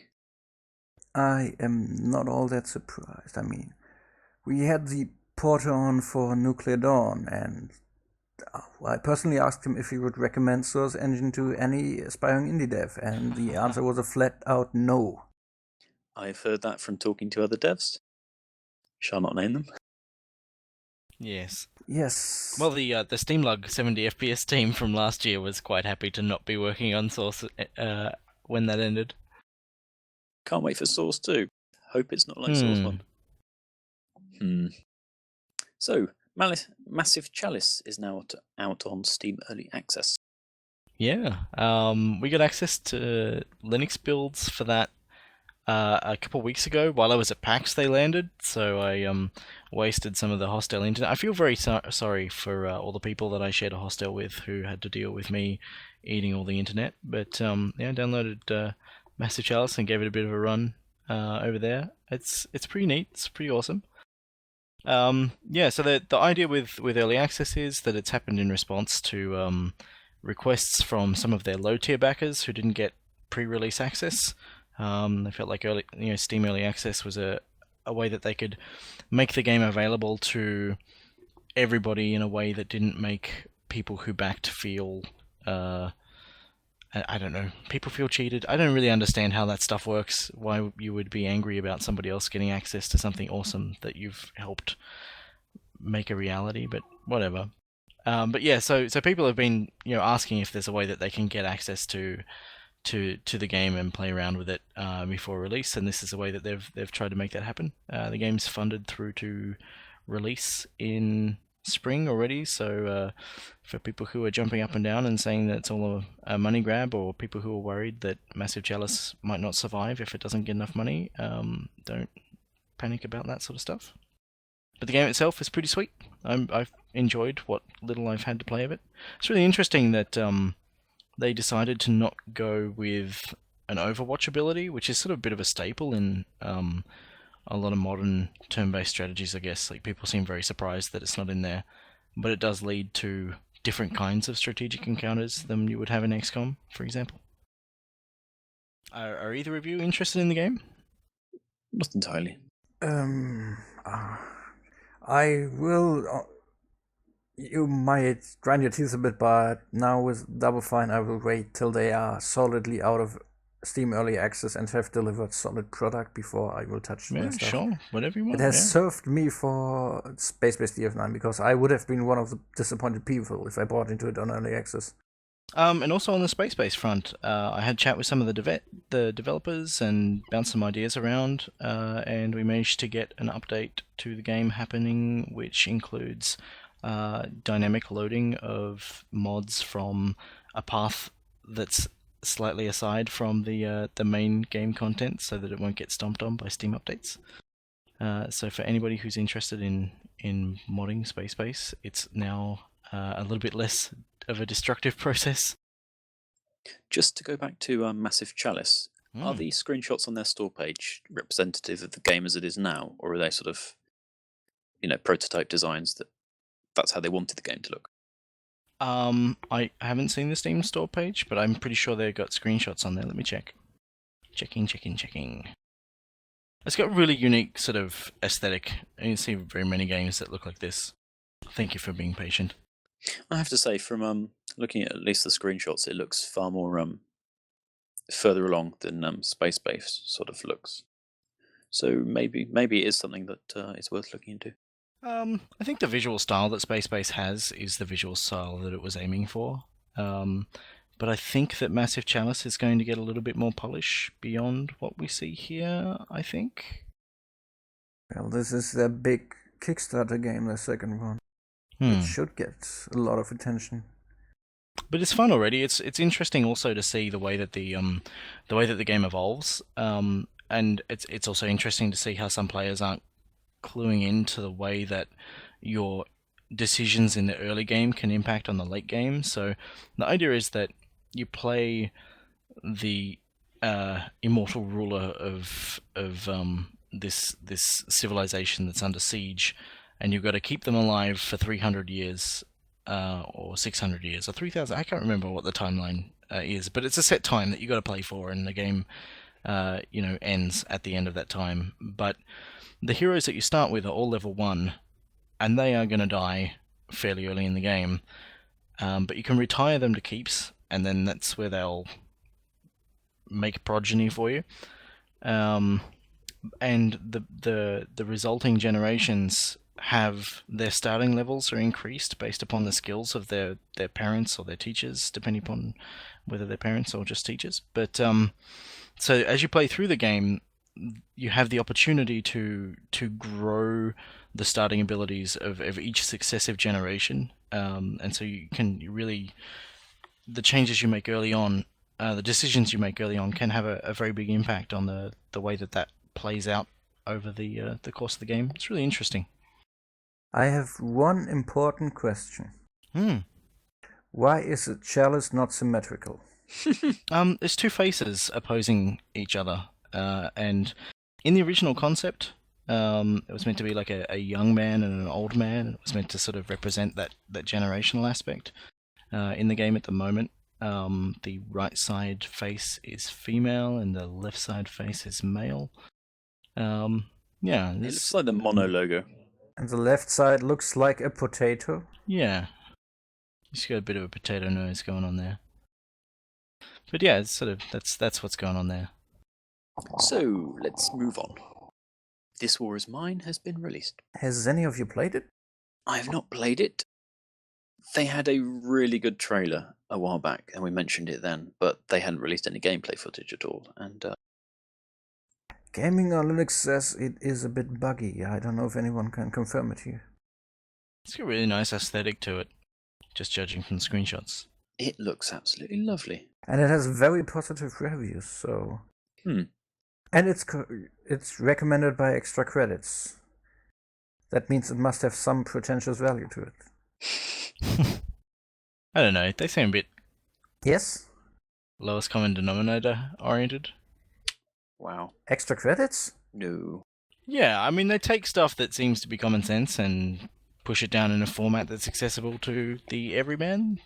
I am not all that surprised. I mean, we had the porter on for Nuclear Dawn, and I personally asked him if he would recommend Source Engine to any aspiring indie dev, and the answer was a flat-out no.
I've heard that from talking to other devs. Shall not name them.
Yes.
Yes.
Well, the SteamLUG 70 FPS team from last year was quite happy to not be working on Source when that ended.
Can't wait for Source 2. Hope it's not like Source 1. So, Massive Chalice is now out on Steam Early Access.
Yeah. We got access to Linux builds for that a couple of weeks ago. While I was at PAX, they landed, so I wasted some of the hostile internet. I feel very sorry for all the people that I shared a hostel with who had to deal with me eating all the internet. But yeah, I downloaded Massive Chalice and gave it a bit of a run over there. It's pretty neat. It's pretty awesome. Yeah, so the idea with early access is that it's happened in response to requests from some of their low tier backers who didn't get pre-release access. They felt like Steam Early Access was a way that they could make the game available to everybody in a way that didn't make people who backed feel, I don't know, people feel cheated. I don't really understand how that stuff works, why you would be angry about somebody else getting access to something awesome that you've helped make a reality, but whatever. But yeah, so people have been asking if there's a way that they can get access to the game and play around with it before release, and this is a way that they've tried to make that happen. The game's funded through to release in spring already, so for people who are jumping up and down and saying that it's all a money grab, or people who are worried that Massive Chalice might not survive if it doesn't get enough money, don't panic about that sort of stuff. But the game itself is pretty sweet. I've enjoyed what little I've had to play of it. It's really interesting that they decided to not go with an Overwatch ability, which is sort of a bit of a staple in a lot of modern turn-based strategies, I guess. Like, people seem very surprised that it's not in there, but it does lead to different kinds of strategic encounters than you would have in XCOM, for example. Are either of you interested in the game?
Not entirely.
I will. You might grind your teeth a bit, but now with Double Fine, I will wait till they are solidly out of Steam Early Access and have delivered solid product before I will touch their stuff.
Sure, whatever you want.
It has served me for Space-Based DF9, because I would have been one of the disappointed people if I bought into it on Early Access.
And also on the Space-Based front, I had chat with some of the developers and bounced some ideas around, and we managed to get an update to the game happening, which includes dynamic loading of mods from a path that's slightly aside from the main game content, so that it won't get stomped on by Steam updates. So for anybody who's interested in modding Space, it's now a little bit less of a destructive process.
Just to go back to Massive Chalice, are the screenshots on their store page representative of the game as it is now, or are they sort of, prototype designs that's how they wanted the game to look?
I haven't seen the Steam store page, but I'm pretty sure they've got screenshots on there. Let me check. Checking. It's got a really unique sort of aesthetic. I didn't see very many games that look like this. Thank you for being patient.
I have to say, from looking at least the screenshots, it looks far more further along than Space-Based sort of looks. So maybe it is something that is worth looking into.
I think the visual style that Space has is the visual style that it was aiming for. But I think that Massive Chalice is going to get a little bit more polish beyond what we see here, I think.
Well, this is the big Kickstarter game, the second one. It should get a lot of attention.
But it's fun already. It's interesting also to see the way that the game evolves. And it's also interesting to see how some players aren't cluing into the way that your decisions in the early game can impact on the late game. So the idea is that you play the immortal ruler of this civilization that's under siege, and you've got to keep them alive for 300 years or 600 years or 3,000. I can't remember what the timeline is, but it's a set time that you've got to play for, and the game ends at the end of that time. But the heroes that you start with are all level 1, and they are going to die fairly early in the game. But you can retire them to keeps, and then that's where they'll make progeny for you. and the resulting generations have their starting levels are increased based upon the skills of their parents or their teachers, depending upon whether they're parents or just teachers. But so as you play through the game, you have the opportunity to grow the starting abilities of each successive generation, and so you really, the changes you make early on, the decisions you make early on can have a very big impact on the way that plays out over the course of the game. It's really interesting.
I have one important question. Why is a chalice not symmetrical?
There's two faces opposing each other, and in the original concept, it was meant to be like a young man and an old man. It was meant to sort of represent that generational aspect. In the game at the moment, the right side face is female and the left side face is male. Yeah,
it looks like the mono logo.
And the left side looks like a potato?
Yeah. He's got a bit of a potato nose going on there. But yeah, it's sort of that's what's going on there.
So, let's move on. This War Is Mine has been released.
Has any of you played it?
I have not played it. They had a really good trailer a while back, and we mentioned it then, but they hadn't released any gameplay footage at all. And
Gaming on Linux says it is a bit buggy. I don't know if anyone can confirm it here.
It's got a really nice aesthetic to it, just judging from the screenshots.
It looks absolutely lovely.
And it has very positive reviews, so... And it's recommended by extra credits. That means it must have some pretentious value to it.
I don't know, they seem a bit...
Yes?
Lowest common denominator oriented.
Wow.
Extra credits?
No.
Yeah, I mean, they take stuff that seems to be common sense and push it down in a format that's accessible to the everyman.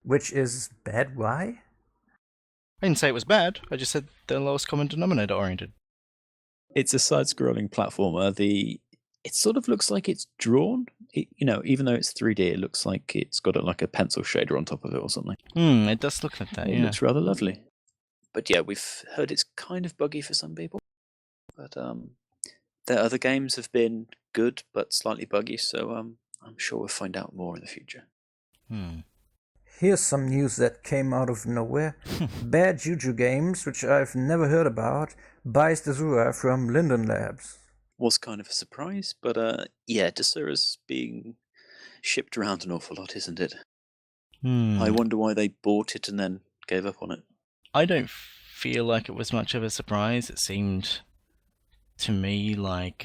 Which
is bad, why?
I didn't say it was bad, I just said the lowest common denominator oriented.
It's a side-scrolling platformer. It sort of looks like it's drawn. Even though it's 3D, it looks like it's got like a pencil shader on top of it or something.
It does look like that,
It looks rather lovely. But yeah, we've heard it's kind of buggy for some people. But their other games have been good, but slightly buggy, so I'm sure we'll find out more in the future.
Here's some news that came out of nowhere. Bad Juju Games, which I've never heard about, buys Desura from Linden Labs.
Was kind of a surprise, but yeah, Desura's being shipped around an awful lot, isn't it? I wonder why they bought it and then gave up on it.
I don't feel like it was much of a surprise. It seemed to me like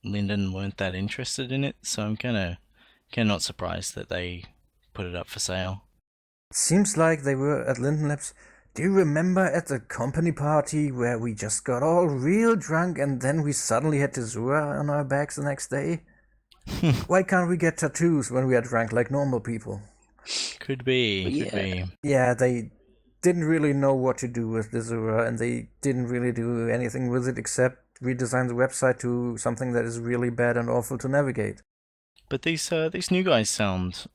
Linden weren't that interested in it, so I'm kind of not surprised that they put it up for sale.
Seems like they were at Linden Labs. Do you remember at the company party where we just got all real drunk and then we suddenly had Desura on our backs the next day? Why can't we get tattoos when we are drunk like normal people?
Could be.
Yeah, they didn't really know what to do with Desura, and they didn't really do anything with it except redesign the website to something that is really bad and awful to navigate.
But these new guys sound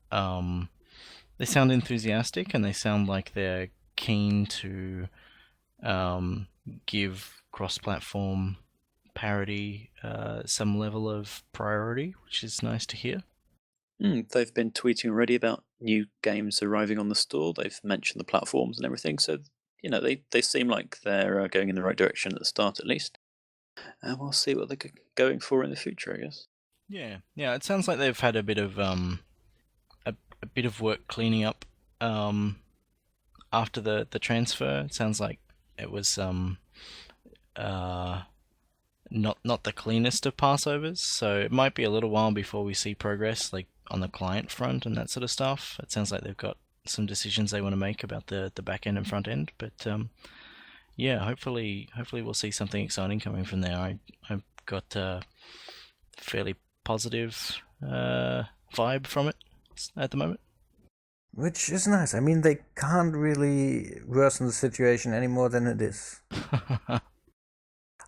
they sound enthusiastic, and they sound like they're keen to give cross-platform parity some level of priority, which is nice to hear.
They've been tweeting already about new games arriving on the store. They've mentioned the platforms and everything, so they seem like they're going in the right direction at the start, at least. And we'll see what they're going for in the future, I guess.
Yeah. It sounds like they've had a bit of a bit of work cleaning up after the transfer. It sounds like it was not the cleanest of passovers, so it might be a little while before we see progress, like on the client front and that sort of stuff. It sounds like they've got some decisions they want to make about the back end and front end, but yeah, hopefully we'll see something exciting coming from there. I've got a fairly positive vibe from it at the moment.
Which is nice. I mean, they can't really worsen the situation any more than it is.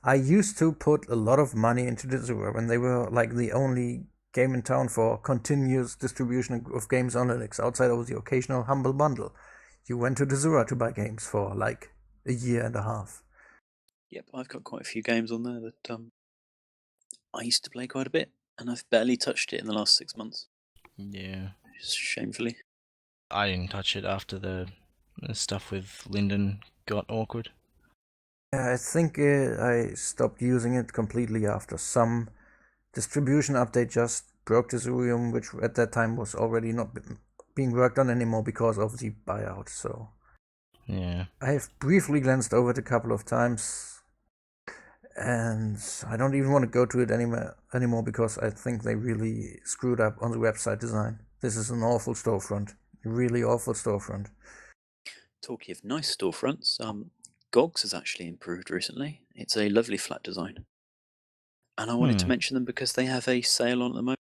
I used to put a lot of money into Desura when they were like the only game in town for continuous distribution of games on Linux, outside of the occasional Humble Bundle. You went to Desura to buy games for like a year and a half.
Yep, I've got quite a few games on there that I used to play quite a bit, and I've barely touched it in the last 6 months.
Yeah.
Shamefully.
I didn't touch it after the stuff with Lyndon got awkward.
Yeah, I think I stopped using it completely after some distribution update just broke the Ethereum, which at that time was already not being worked on anymore because of the buyout. So
Yeah.
I have briefly glanced over it a couple of times, and I don't even want to go to it anymore because I think they really screwed up on the website design. This is an awful storefront, a really awful storefront.
Talking of nice storefronts, GOG's has actually improved recently. It's a lovely flat design. And I wanted to mention them because they have a sale on at the moment.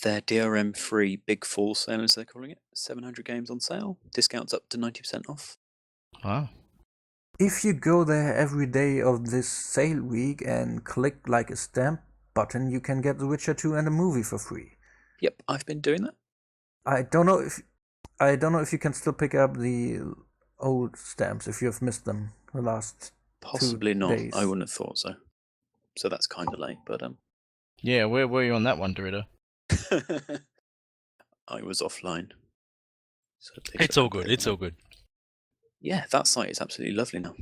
Their DRM-free Big Fall sale, as they're calling it. 700 games on sale. Discounts up to 90% off.
Wow.
If you go there every day of this sale week and click like a stamp button, you can get The Witcher 2 and a movie for free.
Yep, I've been doing that.
I don't know if you can still pick up the old stamps if you've missed them the last
Possibly
2
not.
days.
I wouldn't have thought so. So that's kind of late, but
Yeah, where were you on that one, Dorita?
I was offline. So
It's all good. It's all good.
Yeah, that site is absolutely lovely now.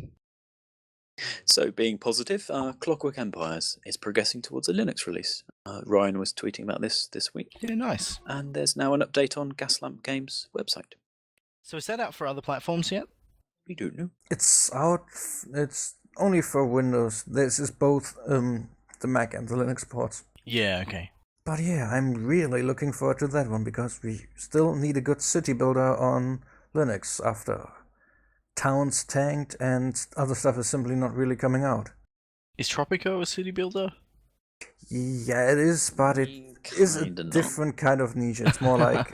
So, being positive, Clockwork Empires is progressing towards a Linux release. Ryan was tweeting about this week.
Yeah, nice.
And there's now an update on Gaslamp Games' website.
So is that out for other platforms yet?
We don't know.
It's out. It's only for Windows. This is both the Mac and the Linux ports.
Yeah, okay.
But yeah, I'm really looking forward to that one because we still need a good city builder on Linux after Towns tanked and other stuff is simply not really coming out.
Is Tropico a city builder?
Yeah, it is, but it is a different kind of niche. It's more like...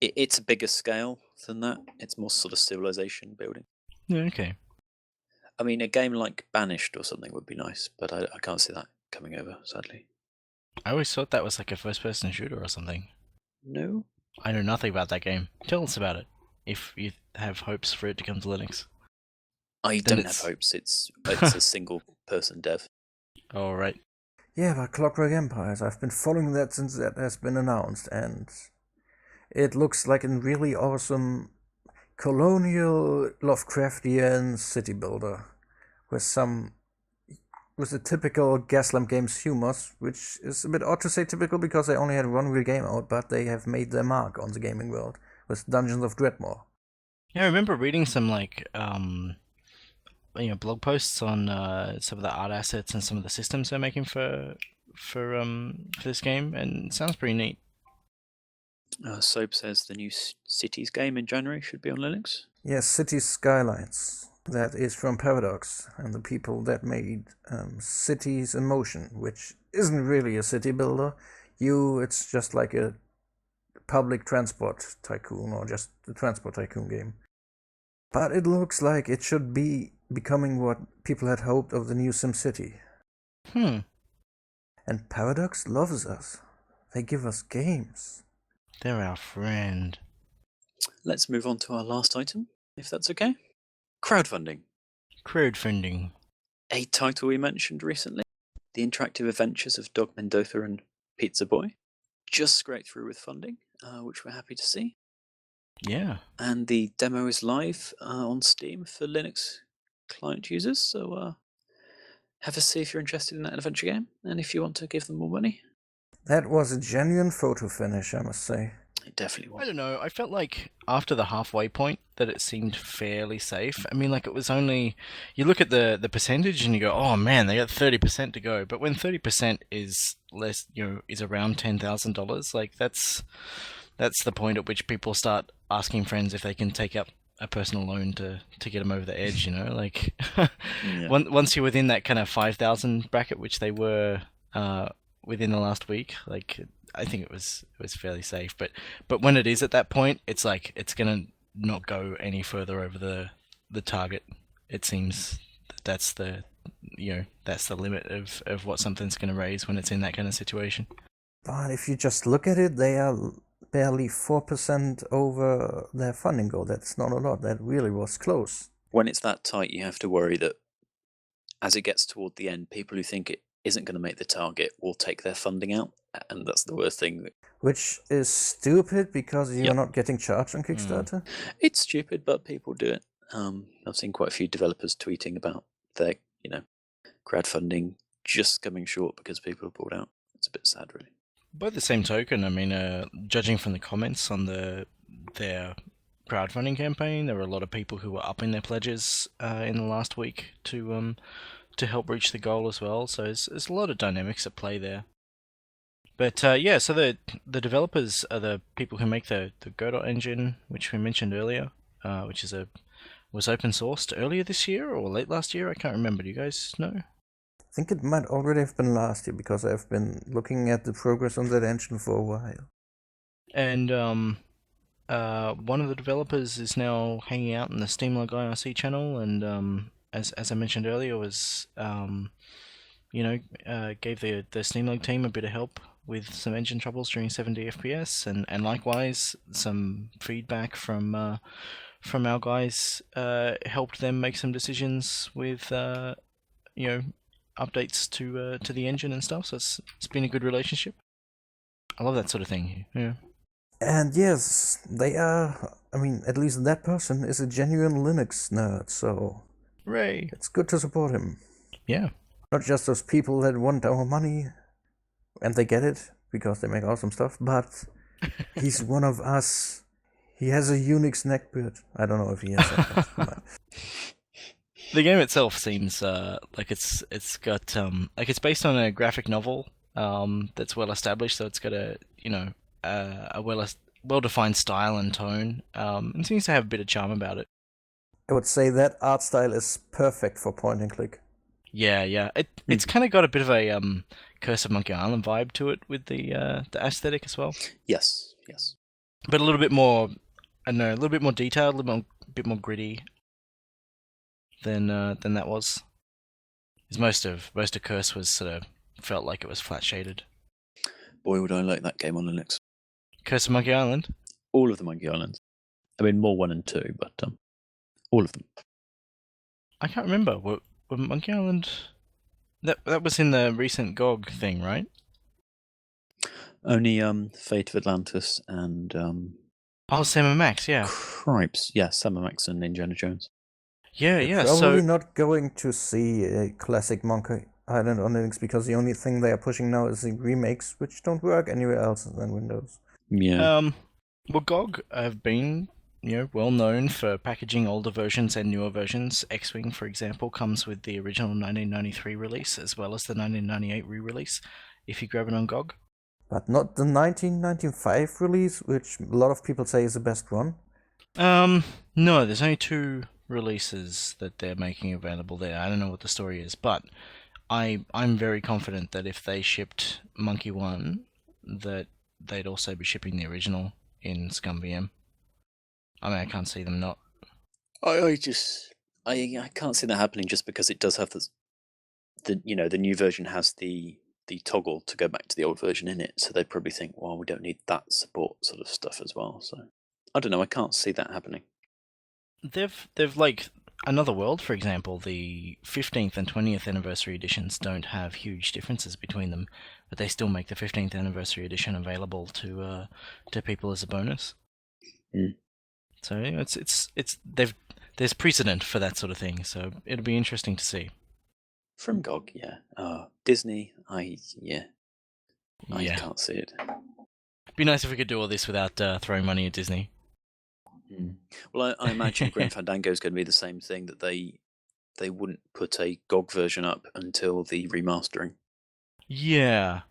It's a bigger scale than that. It's more sort of civilization building.
Yeah, okay.
I mean, a game like Banished or something would be nice, but I can't see that coming over, sadly.
I always thought that was like a first-person shooter or something.
No?
I know nothing about that game. Tell us about it, if you have hopes for it to come to Linux.
I don't have hopes. It's a single-person dev.
All right.
Yeah, but Clockwork Empires, I've been following that since that has been announced, and it looks like a really awesome colonial Lovecraftian city builder with the typical Gaslamp Games humor, which is a bit odd to say typical because they only had one real game out, but they have made their mark on the gaming world with Dungeons of Dreadmore.
Yeah, I remember reading some blog posts on some of the art assets and some of the systems they're making for this game, and it sounds pretty neat.
Soap says the new Cities game in January should be on Linux.
Yes, Cities Skylines. That is from Paradox and the people that made Cities in Motion, which isn't really a city builder. It's just like a public transport tycoon or just a transport tycoon game. But it looks like it should be becoming what people had hoped of the new SimCity. And Paradox loves us. They give us games.
They're our friend.
Let's move on to our last item, if that's okay. Crowdfunding.
Crowdfunding.
A title we mentioned recently. The Interactive Adventures of Dog Mendoza and Pizza Boy. Just scraped through with funding, which we're happy to see.
Yeah.
And the demo is live on Steam for Linux client users, so have a see if you're interested in that adventure game, and if you want to give them more money.
That was a genuine photo finish, I must say.
It definitely was.
I don't know, I felt like after the halfway point that it seemed fairly safe. I mean, like, it was only... You look at the percentage and you go, oh man, they got 30% to go. But when 30% is less, is around $10,000, like, that's the point at which people start asking friends if they can take up a personal loan to get them over the edge, like
Yeah.
Once you're within that kind of 5,000 bracket, which they were within the last week, like, I think it was fairly safe. But when it is at that point, it's like it's gonna not go any further over the target. It seems that's the limit of what something's gonna raise when it's in that kind of situation.
But if you just look at it, they are barely 4% over their funding goal. That's not a lot. That really was close.
When it's that tight, you have to worry that as it gets toward the end, people who think it isn't going to make the target will take their funding out, and that's the worst thing.
Which is stupid because you're
Yep.
not getting charged on Kickstarter.
It's stupid, but people do it. I've seen quite a few developers tweeting about their, crowdfunding just coming short because people have pulled out. It's a bit sad, really.
By the same token, I mean, judging from the comments on their crowdfunding campaign, there were a lot of people who were upping their pledges in the last week to help reach the goal as well. So there's a lot of dynamics at play there. But yeah, so the developers are the people who make the Godot engine, which we mentioned earlier, which was open sourced earlier this year or late last year. I can't remember. Do you guys know?
I think it might already have been last year because I've been looking at the progress on that engine for a while.
And one of the developers is now hanging out in the SteamLUG IRC channel, and as I mentioned earlier, was gave the SteamLUG team a bit of help with some engine troubles during 70 FPS, and likewise some feedback from our guys helped them make some decisions with updates to the engine and stuff. So it's been a good relationship. I love that sort of thing. Yeah.
And yes, they are. I mean, at least that person is a genuine Linux nerd, so
Hooray!
it's good to support him.
Yeah.
Not just those people that want our money, and they get it because they make awesome stuff, but he's one of us. He has a Unix neckbeard. I don't know if he has that.
The game itself seems like it's got it's based on a graphic novel that's well established, so it's got a well-defined style and tone, and seems to have a bit of charm about it.
I would say that art style is perfect for point and click.
Yeah. It's kind of got a bit of a Curse of Monkey Island vibe to it with the aesthetic as well.
Yes.
But a little bit more, I don't know, a little bit more detailed, a bit more gritty than that was. Because most of Curse was sort of felt like it was flat shaded.
Boy, would I like that game on Linux.
Curse of Monkey Island?
All of the Monkey Islands. I mean, more 1 and 2, but all of them.
I can't remember. Were Monkey Island... That was in the recent GOG thing, right?
Only Fate of Atlantis and...
Sam and Max, yeah.
Cripes. Yeah, Sam and Max and Indiana Jones.
Yeah,
Probably not going to see a classic Monkey Island on Linux because the only thing they are pushing now is the remakes, which don't work anywhere else than Windows.
Yeah.
Well, GOG have been, well known for packaging older versions and newer versions. X-Wing, for example, comes with the original 1993 release as well as the 1998 re-release, if you grab it on GOG.
But not the 1995 release, which a lot of people say is the best one.
No, there's only 2 releases that they're making available there. I don't know what the story is, but I'm very confident that if they shipped Monkey 1, that they'd also be shipping the original in ScumVM. I mean, I can't see them not.
I can't see that happening just because it does have the new version has the toggle to go back to the old version in it, so they probably think, well, we don't need that support sort of stuff as well. So I don't know. I can't see that happening.
They've like Another World, for example, the 15th and 20th anniversary editions don't have huge differences between them, but they still make the 15th anniversary edition available to people as a bonus.
Mm.
So there's precedent for that sort of thing. So it'll be interesting to see.
From GOG, yeah. Disney, I can't see it.
It'd be nice if we could do all this without throwing money at Disney.
Mm. Well, I imagine Grim Fandango is going to be the same thing, that they wouldn't put a GOG version up until the remastering.
Yeah.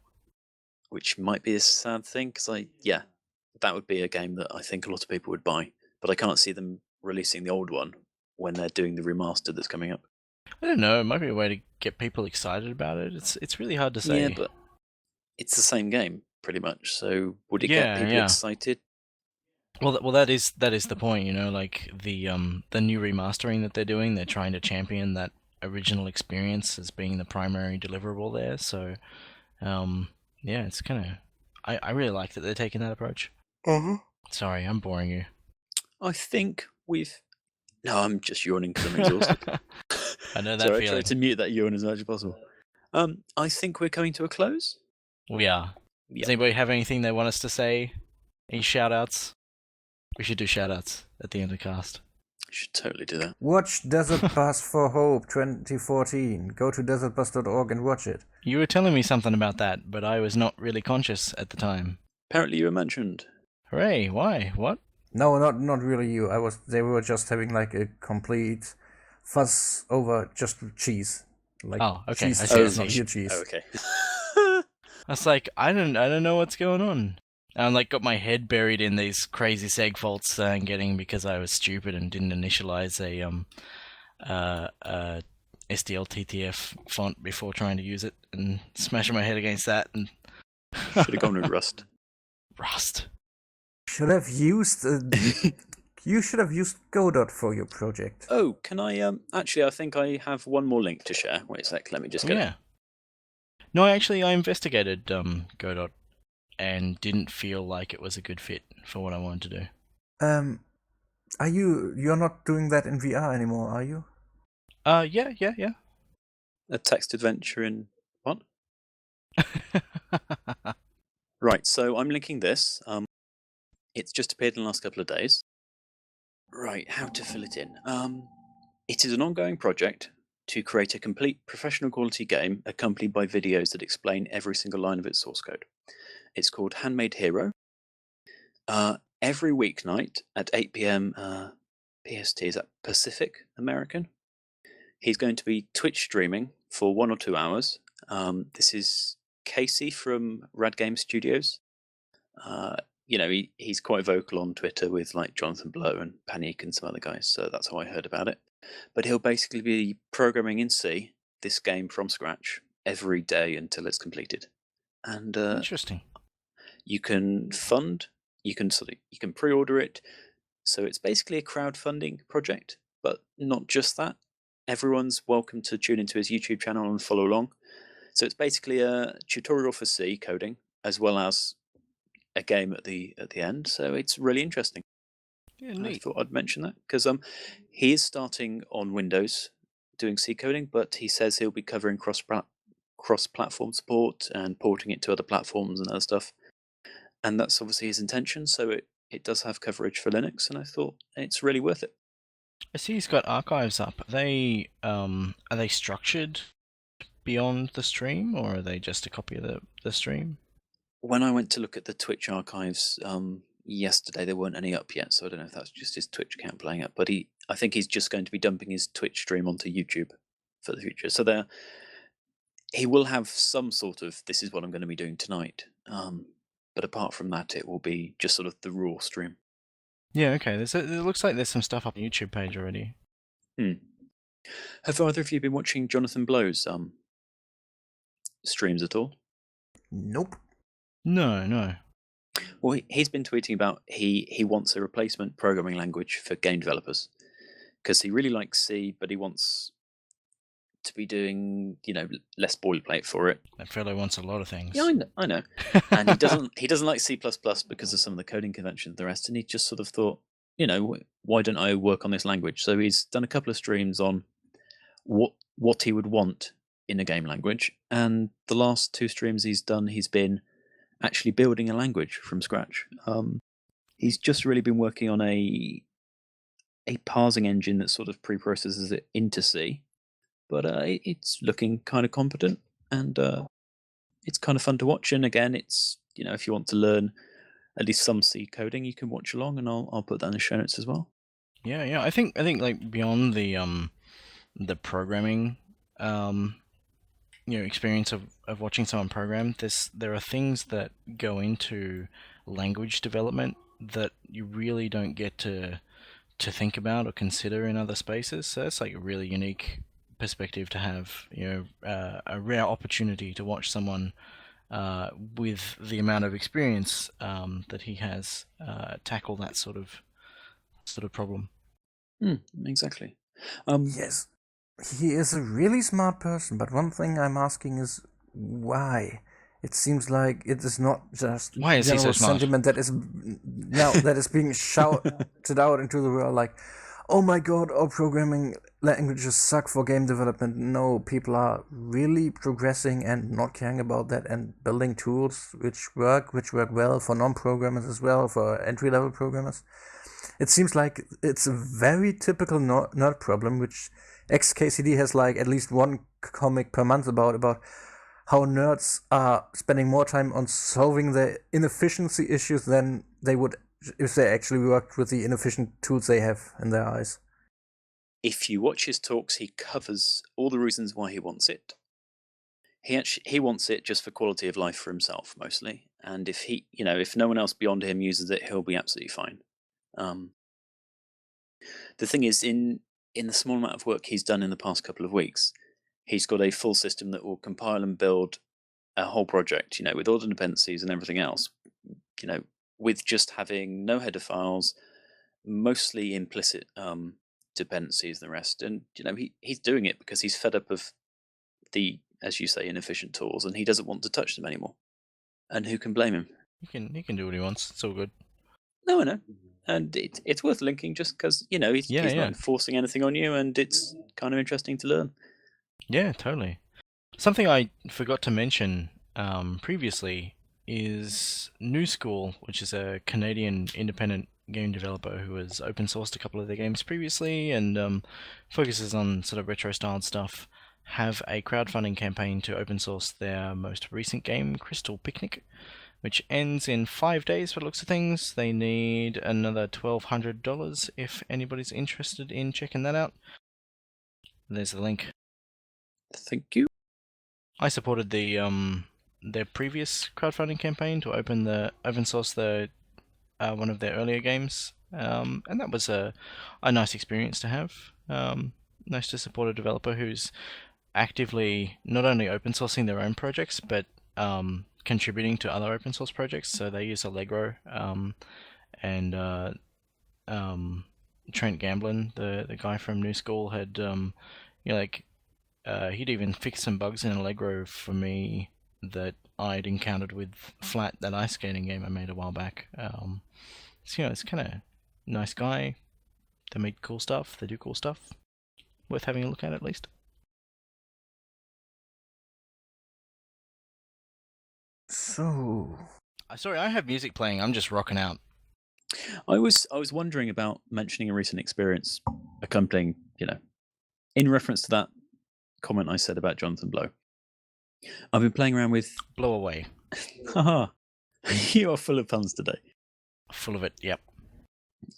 Which might be a sad thing, because that would be a game that I think a lot of people would buy. But I can't see them releasing the old one when they're doing the remaster that's coming up.
I don't know. It might be a way to get people excited about it. It's really hard to say.
Yeah, but it's the same game pretty much. So would it get people excited?
Well, that is the point. Like the new remastering that they're doing, they're trying to champion that original experience as being the primary deliverable there. So, it's kind of. I really like that they're taking that approach. Sorry, I'm boring you.
I think we've. No, I'm just yawning because I'm exhausted.
I know that
Sorry, I
feeling.
tried to mute that yawn as much as possible. I think we're coming to a close.
We are.
Yep.
Does anybody have anything they want us to say? Any shout-outs? We should do shout-outs at the end of the cast.
Should totally do that.
Watch Desert Bus for Hope 2014. Go to desertbus.org and watch it.
You were telling me something about that, but I was not really conscious at the time.
Apparently you were mentioned.
Hooray, why? What?
No, not really you. They were just having like a complete fuss over just cheese. Like
okay.
cheese
I see,
is not your cheese.
Oh, okay.
I was like, I don't know what's going on. And I got my head buried in these crazy seg faults I'm getting because I was stupid and didn't initialize a SDLTTF font before trying to use it, and smashing my head against that. And
Should have gone with Rust.
Rust.
Should have used. You should have used Godot for your project.
Oh, can I? Actually, I think I have one more link to share. Wait a sec. Let me just get it.
No, actually, I investigated Godot and didn't feel like it was a good fit for what I wanted to do.
You're not doing that in VR anymore, are you?
Yeah.
A text adventure in what? Right. So I'm linking this. It's just appeared in the last couple of days. Right. How to fill it in? It is an ongoing project to create a complete professional quality game accompanied by videos that explain every single line of its source code. It's called Handmade Hero. Every weeknight at 8 p.m. PST, is that Pacific American? He's going to be Twitch streaming for 1 or 2 hours. This is Casey from Rad Game Studios. He's quite vocal on Twitter with like Jonathan Blow and Panic and some other guys, so that's how I heard about it. But he'll basically be programming in C this game from scratch every day until it's completed. And
Interesting.
you can fund, you can pre-order it. So it's basically a crowdfunding project, but not just that. Everyone's welcome to tune into his YouTube channel and follow along. So it's basically a tutorial for C coding as well as a game at the end. So it's really interesting.
Yeah, neat.
I thought I'd mention that because he is starting on Windows doing C coding, but he says he'll be covering cross-platform support and porting it to other platforms and other stuff. And that's obviously his intention. So it does have coverage for Linux, and I thought it's really worth it.
I see he's got archives up. Are they structured beyond the stream, or are they just a copy of the stream?
When I went to look at the Twitch archives yesterday, there weren't any up yet, so I don't know if that's just his Twitch account playing up. But I think he's just going to be dumping his Twitch stream onto YouTube for the future. So he will have some sort of, this is what I'm going to be doing tonight. But apart from that, it will be just sort of the raw stream.
Yeah, okay. It looks like there's some stuff up on the YouTube page already.
Have either of you been watching Jonathan Blow's streams at all?
Nope.
No.
Well, he's been tweeting about he wants a replacement programming language for game developers because he really likes C, but he wants to be doing less boilerplate for it.
That fellow wants a lot of things.
Yeah, I know. And he doesn't like C++ because of some of the coding conventions and the rest. And he just sort of thought, why don't I work on this language? So he's done a couple of streams on what he would want in a game language. And the last 2 streams he's done, he's been actually building a language from scratch. He's just really been working on a parsing engine that sort of pre-processes it into C. But it's looking kind of competent, and it's kind of fun to watch. And again, it's if you want to learn at least some C coding, you can watch along, and I'll put that in the show notes as well.
Yeah. I think like beyond the programming experience of watching someone program, there are things that go into language development that you really don't get to think about or consider in other spaces. So that's like a really unique perspective to have, a rare opportunity to watch someone with the amount of experience that he has tackle that sort of problem.
Exactly.
Yes, he is a really smart person, but one thing I'm asking is why? It seems like it is not just
why is he so smart?
Sentiment that is now that is being shouted out into the world, like, oh my god, our programming languages suck for game development. No, people are really progressing and not caring about that and building tools which work well for non-programmers as well, for entry-level programmers. It seems like it's a very typical nerd problem, which XKCD has like at least one comic per month about how nerds are spending more time on solving the inefficiency issues than they would if they actually worked with the inefficient tools they have in their eyes.
If you watch his talks, he covers all the reasons why he wants it. He wants it just for quality of life for himself mostly, and if if no one else beyond him uses it, he'll be absolutely fine. The thing is, in the small amount of work he's done in the past couple of weeks, he's got a full system that will compile and build a whole project, with all the dependencies and everything else, with just having no header files, mostly implicit dependencies and the rest. And he's doing it because he's fed up of the, as you say, inefficient tools, and he doesn't want to touch them anymore. And who can blame him?
He can do what he wants. It's all good.
No, I know. And it's worth linking just because, he's not enforcing anything on you, and it's kind of interesting to learn.
Yeah, totally. Something I forgot to mention previously is New School, which is a Canadian independent game developer who has open sourced a couple of their games previously and focuses on sort of retro-styled stuff, have a crowdfunding campaign to open source their most recent game, Crystal Picnic, which ends in 5 days for the looks of things. They need another $1,200 if anybody's interested in checking that out. There's the link.
Thank you.
I supported their previous crowdfunding campaign to open source one of their earlier games, and that was a nice experience to have. Nice to support a developer who's actively not only open sourcing their own projects but contributing to other open source projects. So they use Allegro, and Trent Gamblin, the guy from New School, had he'd even fixed some bugs in Allegro for me that I'd encountered with Flat, that ice skating game I made a while back. So it's kind of nice guy. They make cool stuff. They do cool stuff. Worth having a look at least.
So,
sorry, I have music playing. I'm just rocking out.
I was wondering about mentioning a recent experience accompanying, in reference to that comment I said about Jonathan Blow. I've been playing around with...
Blow away.
Haha. You are full of puns today.
Full of it, yep.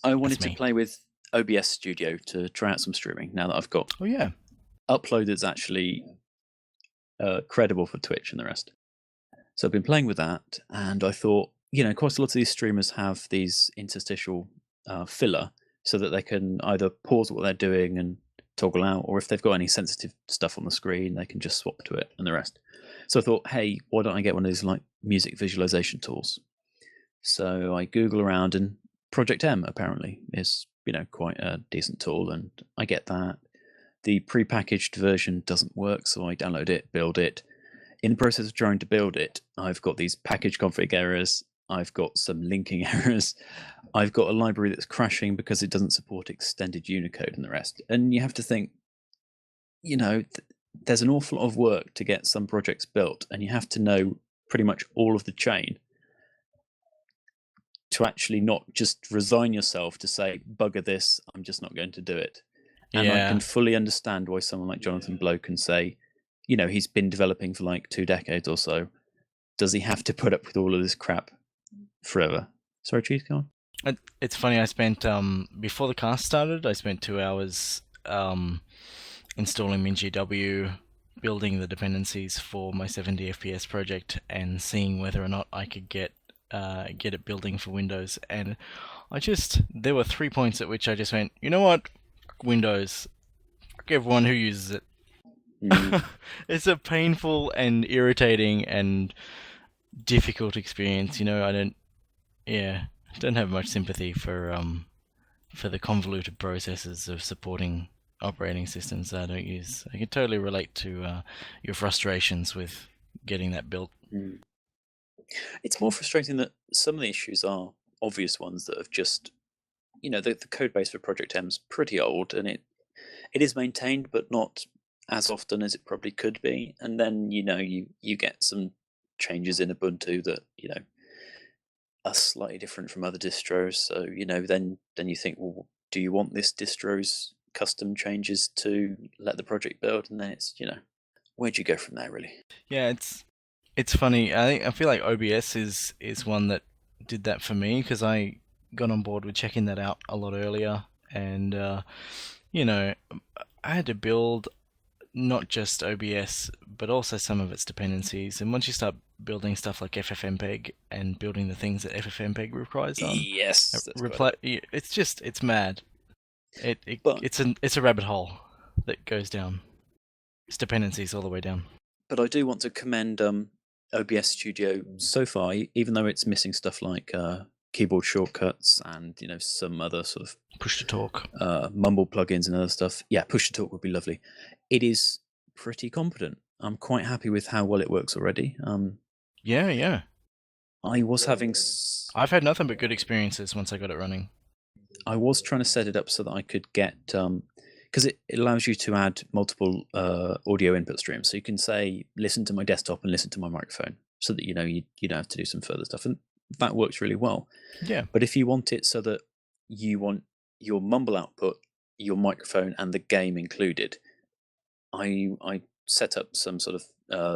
I wanted to play with OBS Studio to try out some streaming now that I've got...
Oh, yeah.
Upload that's actually credible for Twitch and the rest. So I've been playing with that, and I thought, quite a lot of these streamers have these interstitial filler so that they can either pause what they're doing and toggle out, or if they've got any sensitive stuff on the screen, they can just swap to it and the rest. So I thought, hey, why don't I get one of these like music visualization tools? So I Google around, and Project M apparently is, quite a decent tool, and I get that. The prepackaged version doesn't work, so I download it, build it. In the process of trying to build it, I've got these package config errors. I've got some linking errors. I've got a library that's crashing because it doesn't support extended Unicode and the rest. And you have to think, there's an awful lot of work to get some projects built, and you have to know pretty much all of the chain to actually not just resign yourself to say, bugger this, I'm just not going to do it. And I can fully understand why someone like Jonathan Blow can say, he's been developing for like 2 decades or so. Does he have to put up with all of this crap forever? Sorry, Cheese, go on.
It's funny, I spent, before the cast started, I spent 2 hours installing MinGW, building the dependencies for my 70 FPS project, and seeing whether or not I could get it building for Windows. And there were 3 points at which I just went, you know what? Windows. Fuck everyone who uses it. It's a painful and irritating and difficult experience. I don't have much sympathy for the convoluted processes of supporting operating systems that I don't use. I can totally relate to your frustrations with getting that built.
It's more frustrating that some of the issues are obvious ones that have just, the code base for Project M is pretty old, and it is maintained, but not as often as it probably could be. And then you get some changes in Ubuntu that are slightly different from other distros. So then you think, well, do you want this distro's custom changes to let the project build? And then it's where'd you go from there, really?
Yeah, it's funny. I feel like OBS is one that did that for me, because I got on board with checking that out a lot earlier, and I had to build not just OBS but also some of its dependencies. And once you start building stuff like FFmpeg and building the things that FFmpeg requires on,
Yes, that's
it's mad.
But-
It's a rabbit hole that goes down. It's dependencies all the way down.
But I do want to commend OBS Studio so far, even though it's missing stuff like keyboard shortcuts and some other sort of
Push to talk,
mumble plugins and other stuff. Yeah, push to talk would be lovely. It is pretty competent. I'm quite happy with how well it works already.
Yeah.
I was having.
I've had nothing but good experiences once I got it running.
I was trying to set it up so that I could get because it allows you to add multiple audio input streams. So you can say, listen to my desktop and listen to my microphone, so that you don't have to do some further stuff, and that works really well.
Yeah.
But if you want it so that you want your mumble output, your microphone, and the game included, I set up some sort of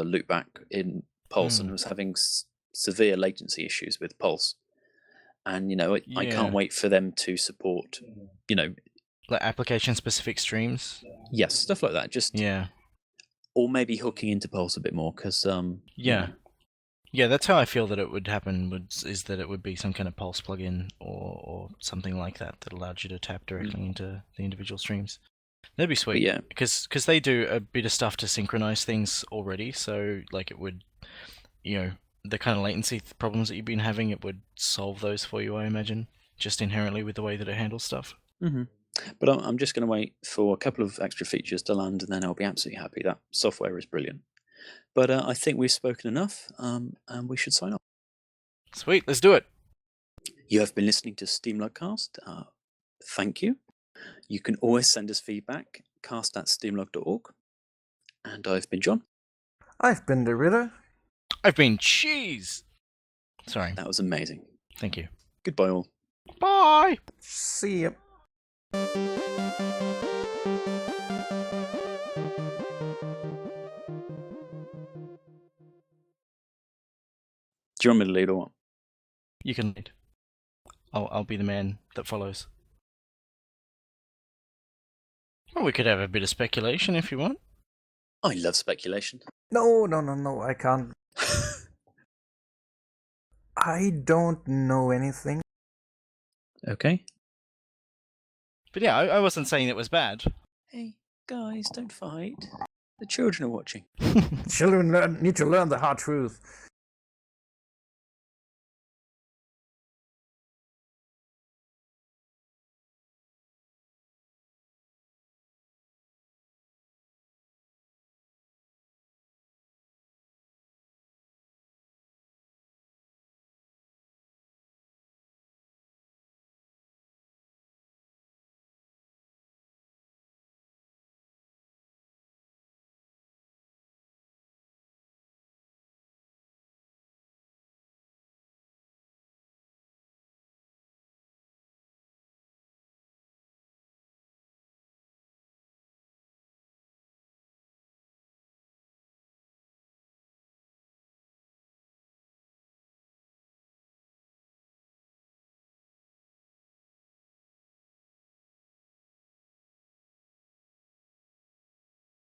loopback in Pulse and was having severe latency issues with Pulse. And I can't wait for them to support
like application specific streams.
Yes, stuff like that. Just or maybe hooking into Pulse a bit more, because
yeah, that's how I feel that it would happen. Is that it would be some kind of Pulse plugin or something like that allowed you to tap directly into the individual streams. That'd be sweet.
But
because they do a bit of stuff to synchronize things already. So like it would, the kind of latency problems that you've been having, it would solve those for you, I imagine, just inherently with the way that it handles stuff.
Mm-hmm. But I'm just going to wait for a couple of extra features to land, and then I'll be absolutely happy. That software is brilliant. But I think we've spoken enough, and we should sign off.
Sweet, let's do it.
You have been listening to SteamLUG Cast. Thank you. You can always send us feedback, cast@steamlug.org. And I've been John.
I've been the Ritter.
I've been Cheese. Sorry.
That was amazing.
Thank you.
Goodbye, all.
Bye.
See ya.
Do you want me to lead or what?
You can lead. I'll be the man that follows. Well, we could have a bit of speculation if you want.
I love speculation.
No, I can't. I don't know anything.
Okay.
But yeah, I wasn't saying it was bad.
Hey, guys, don't fight. The children are watching.
Children need to learn the hard truth.